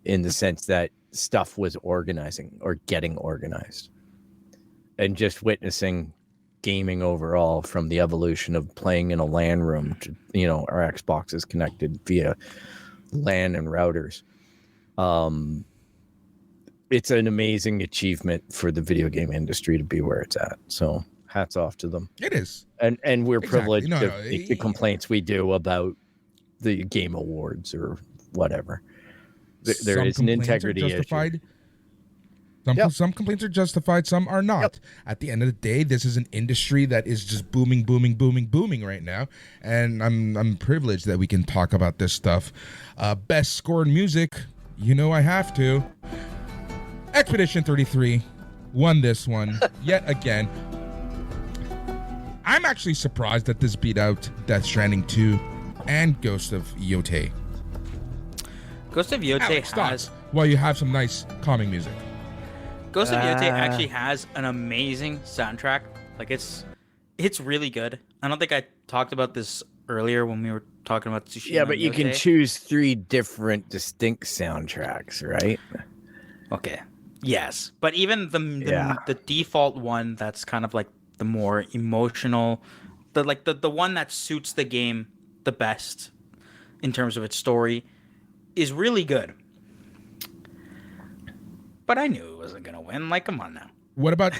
in the sense that stuff was organizing or getting organized, and just witnessing gaming overall from the evolution of playing in a LAN room to, our Xboxes connected via LAN and routers. It's an amazing achievement for the video game industry to be where it's at. So hats off to them. It is. And we're privileged No, to make the complaints we do about the game awards or whatever. There is an integrity issue. Some complaints are justified, some are not. Yep. At the end of the day, this is an industry that is just booming right now, and I'm privileged that we can talk about this stuff. Best score in music, I have to. Expedition 33 won this one yet again. I'm actually surprised that this beat out Death Stranding 2 and Ghost of Yotei. Ghost of Yotei has... Well, you have some nice calming music. Ghost of Yotei actually has an amazing soundtrack. Like, it's really good. I don't think I talked about this earlier when we were talking about Tsushima. Yeah, but you can choose 3 different distinct soundtracks, right? Okay. Yes. But even the default one that's kind of like the more emotional, the one that suits the game the best in terms of its story is really good. But I knew it wasn't going to win. Like, come on now. What about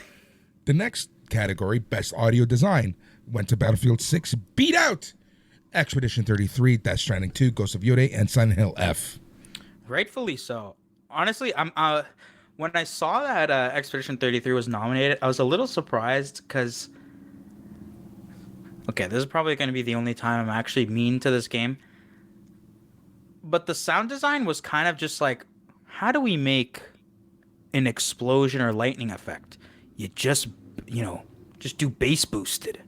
the next category, Best Audio Design? Went to Battlefield 6, beat out Expedition 33, Death Stranding 2, Ghost of Yotei, and Silent Hill F. Rightfully so. Honestly, I'm when I saw that Expedition 33 was nominated, I was a little surprised because... Okay, this is probably going to be the only time I'm actually mean to this game. But the sound design was kind of just like, how do we make an explosion or lightning effect? You just do bass boosted.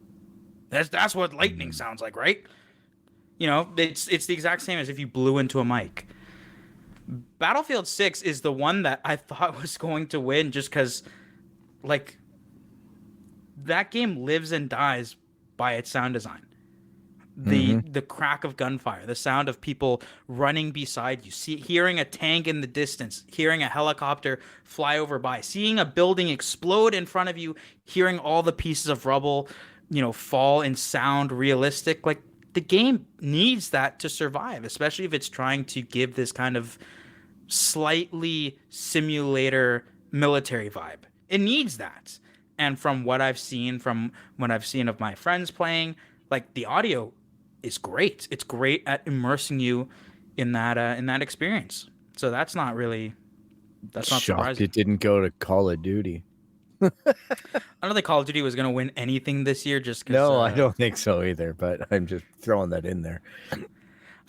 That's what lightning sounds like, right? It's the exact same as if you blew into a mic. Battlefield 6 is the one that I thought was going to win just because, like, that game lives and dies by its sound design. The crack of gunfire, the sound of people running beside you, hearing a tank in the distance, hearing a helicopter fly over by, seeing a building explode in front of you, hearing all the pieces of rubble, fall and sound realistic. Like, the game needs that to survive, especially if it's trying to give this kind of slightly simulator military vibe. It needs that. And from what I've seen of my friends playing, like, the audio is great. It's great at immersing you in that experience. So that's not surprising. It didn't go to Call of Duty. I don't think Call of Duty was going to win anything this year just because... No, I don't think so either, but I'm just throwing that in there.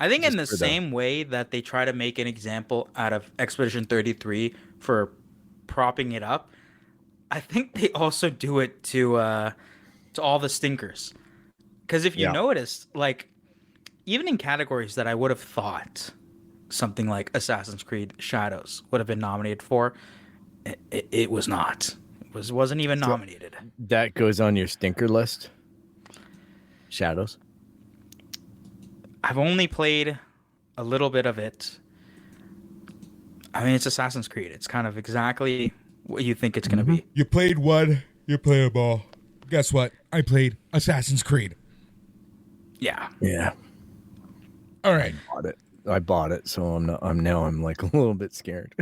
I think in the same way that they try to make an example out of Expedition 33 for propping it up, I think they also do it to all the stinkers. Because if you noticed, like, even in categories that I would have thought something like Assassin's Creed Shadows would have been nominated for, it was not. It wasn't even nominated. That goes on your stinker list? Shadows? I've only played a little bit of it. I mean, it's Assassin's Creed. It's kind of exactly what you think it's going to be. You played one, you play them all. Guess what? I played Assassin's Creed. Yeah. Yeah. All right. I bought it, so I'm like a little bit scared.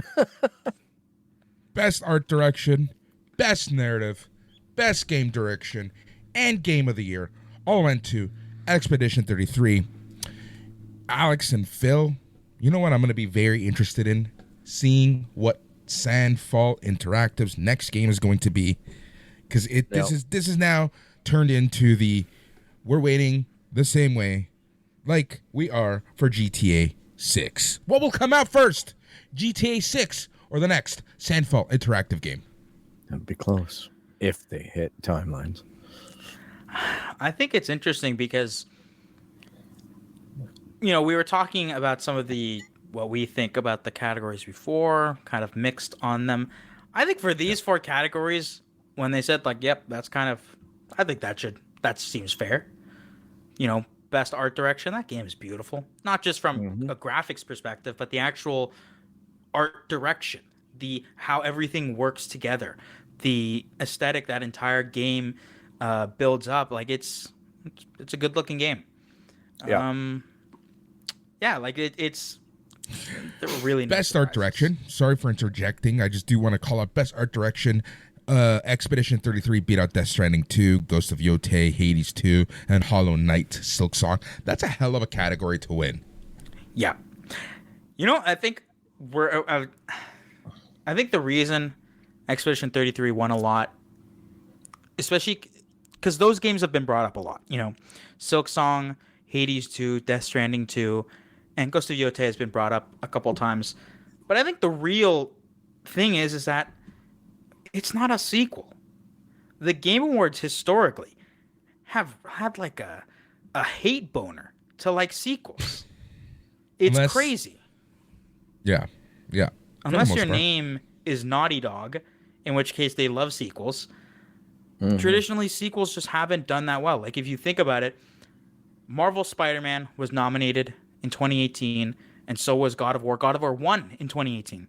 Best art direction, best narrative, best game direction, and game of the year all went to Expedition 33. Alex and Phil, you know what I'm going to be very interested in? Seeing what Sandfall Interactive's next game is going to be, because this is now turned into we're waiting the same way like we are for GTA 6. What will come out first? GTA 6 or the next Sandfall Interactive game? That'd be close if they hit timelines. I think it's interesting because, we were talking about some of what we think about the categories before, kind of mixed on them. I think for these 4 categories, when they said yep, that's kind of, I think that seems fair. Best art direction, that game is beautiful. Not just from a graphics perspective, but the actual art direction, how everything works together, the aesthetic that entire game builds up. It's a good looking game. It's really best art direction. Sorry for interjecting. I just do want to call out best art direction. Expedition 33 beat out Death Stranding 2, Ghost of Yotei, Hades 2, and Hollow Knight Silksong. That's a hell of a category to win. Yeah. I think I think the reason Expedition 33 won a lot, especially because those games have been brought up a lot. Silksong, Hades 2, Death Stranding 2, and Ghost of Yotei has been brought up a couple times. But I think the real thing is that it's not a sequel. The Game Awards historically have had a hate boner to sequels. It's crazy. Yeah. Unless your name is Naughty Dog, in which case they love sequels. Traditionally, sequels just haven't done that well. If you think about it, Marvel Spider-Man was nominated in 2018, and so was God of War. God of War won in 2018.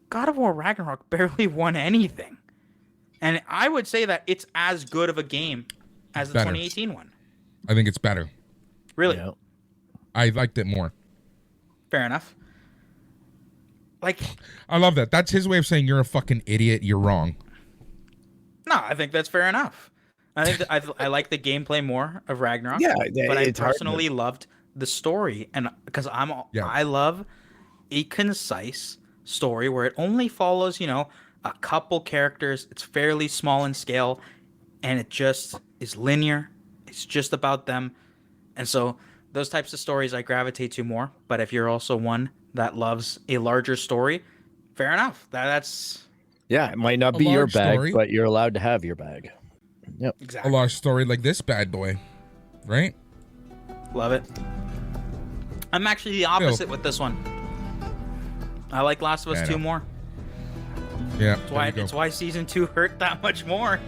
God of War Ragnarok barely won anything. And I would say that it's as good of a game as the 2018 one. I think it's better. Really? Yeah. I liked it more. Fair enough. I love that. That's his way of saying you're a fucking idiot. You're wrong. No, I think that's fair enough. I think that I like the gameplay more of Ragnarok. Yeah, but I personally loved the story, and because I love a concise story where it only follows, a couple characters. It's fairly small in scale, and it just is linear. It's just about them, and so those types of stories I gravitate to more. But if you're also one that loves a larger story, fair enough. That's it might not be your bag, but you're allowed to have your bag. Yep, exactly. A large story like this bad boy, right? Love it. I'm actually the opposite with this one. I like Last of Us 2 more. Yeah. It's why season 2 hurt that much more.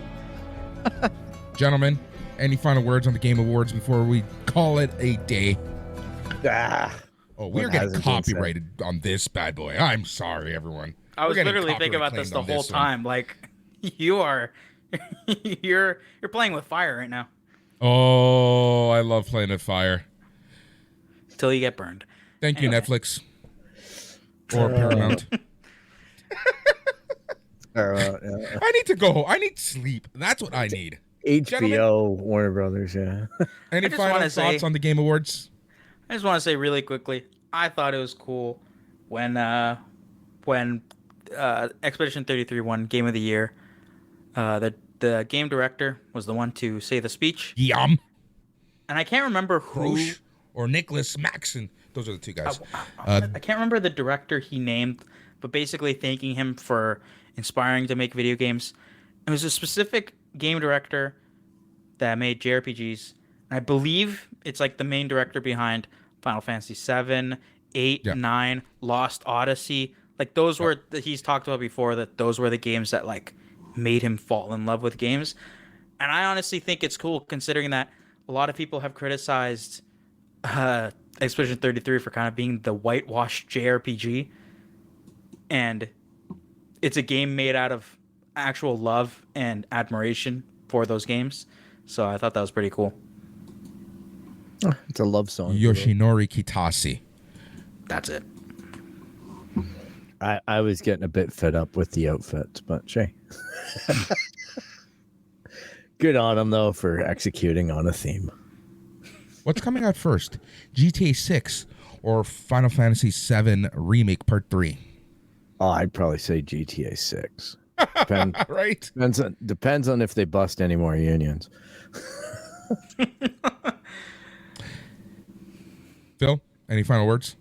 Gentlemen, any final words on the Game Awards before we call it a day? We're getting copyrighted on this bad boy. I'm sorry, everyone. I was literally thinking about this the whole time. You're playing with fire right now. Oh, I love playing with fire. Till you get burned. Thank you, Netflix. Or Paramount. I need to go home. I need sleep. That's what I need. HBO, Gentlemen? Warner Brothers, yeah. Any final thoughts on the Game Awards? I just want to say really quickly, I thought it was cool when Expedition 33 won Game of the Year. The game director was the one to say the speech. Yum. And I can't remember who... Roche or Nicholas Maxon. Those are the two guys. I can't remember the director he named, but basically thanking him for inspiring to make video games. It was a specific game director that made JRPGs. And I believe it's the main director behind Final Fantasy 7, 8, 9, Lost Odyssey. Those were he's talked about before, that those were the games that made him fall in love with games. And I honestly think it's cool, considering that a lot of people have criticized Expedition 33 for kind of being the whitewashed JRPG, and it's a game made out of actual love and admiration for those games. So I thought that was pretty cool. It's a love song. Yoshinori Kitase. That's it. I was getting a bit fed up with the outfits, but Shay. Good on him, though, for executing on a theme. What's coming out first? GTA 6 or Final Fantasy 7 Remake Part 3? Oh, I'd probably say GTA 6. Right? Depends on if they bust any more unions. Phil, any final words?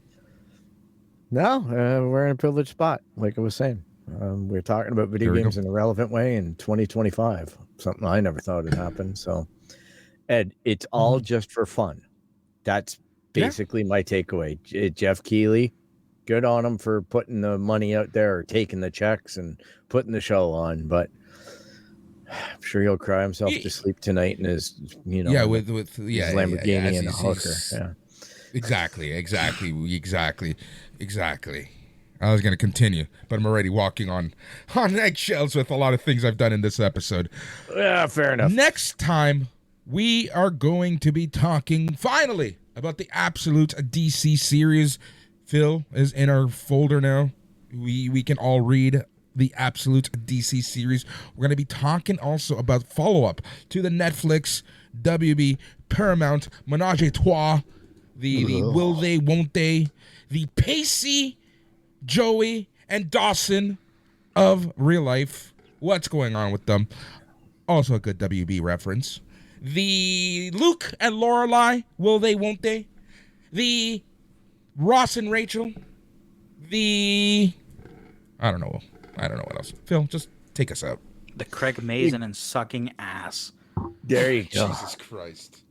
No, we're in a privileged spot, like I was saying. We're talking about video games in a relevant way in 2025, something I never thought would happen. So, Ed, it's all just for fun. That's basically my takeaway. Jeff Keighley, good on him for putting the money out there or taking the checks and putting the show on. But I'm sure he'll cry himself to sleep tonight in his, with his Lamborghini and a hooker. Yeah. Exactly. I was going to continue, but I'm already walking on eggshells with a lot of things I've done in this episode. Yeah, fair enough. Next time, we are going to be talking, finally, about the Absolute DC series. Phil is in our folder now. We can all read the Absolute DC series. We're going to be talking also about follow-up to the Netflix, WB, Paramount, Menage a Trois, the will they, won't they, the Pacey, Joey, and Dawson of real life. What's going on with them? Also a good WB reference. The Luke and Lorelai, will they, won't they? The Ross and Rachel. I don't know what else. Phil, just take us out. The Craig Mazin and sucking ass. There you go. Jesus Christ.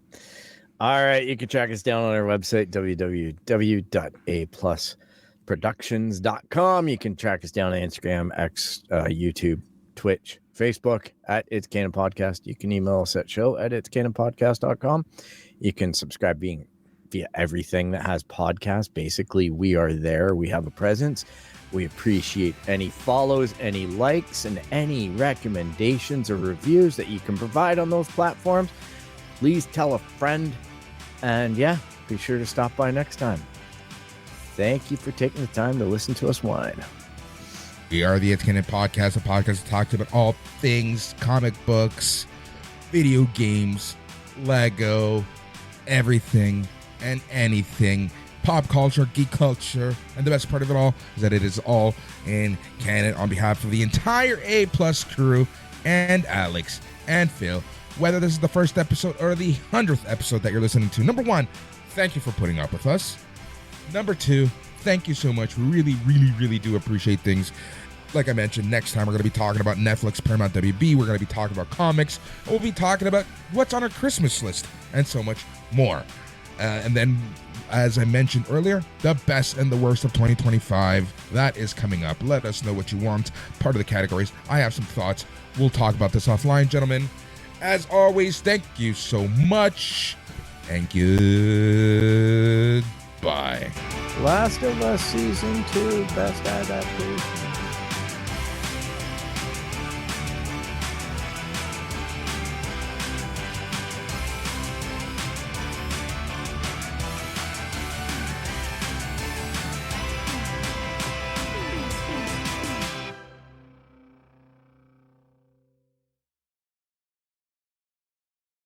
All right, you can track us down on our website, www.aplusproductions.com. You can track us down on Instagram, X, YouTube, Twitch, Facebook at Its Canon Podcast. You can email us at show@itscanonpodcast.com. You can subscribe via everything that has podcasts. Basically, we are there. We have a presence. We appreciate any follows, any likes, and any recommendations or reviews that you can provide on those platforms. Please tell a friend. And be sure to stop by next time. Thank you for taking the time to listen to us whine. We are the Its Canon Podcast, a podcast that talks about all things comic books, video games, Lego, everything and anything, pop culture, geek culture, and the best part of it all is that it is all in canon. On behalf of the entire A Plus crew and Alex and Phil, whether this is the first episode or the 100th episode that you're listening to, number one, thank you for putting up with us. Number two, thank you so much. We really, really, really do appreciate things. Like I mentioned, next time we're going to be talking about Netflix, Paramount, WB. We're going to be talking about comics. We'll be talking about what's on our Christmas list and so much more. And then, as I mentioned earlier, the best and the worst of 2025. That is coming up. Let us know what you want. Part of the categories. I have some thoughts. We'll talk about this offline, gentlemen. As always, thank you so much. Thank you. Bye. Last of Us Season 2, best adaptation.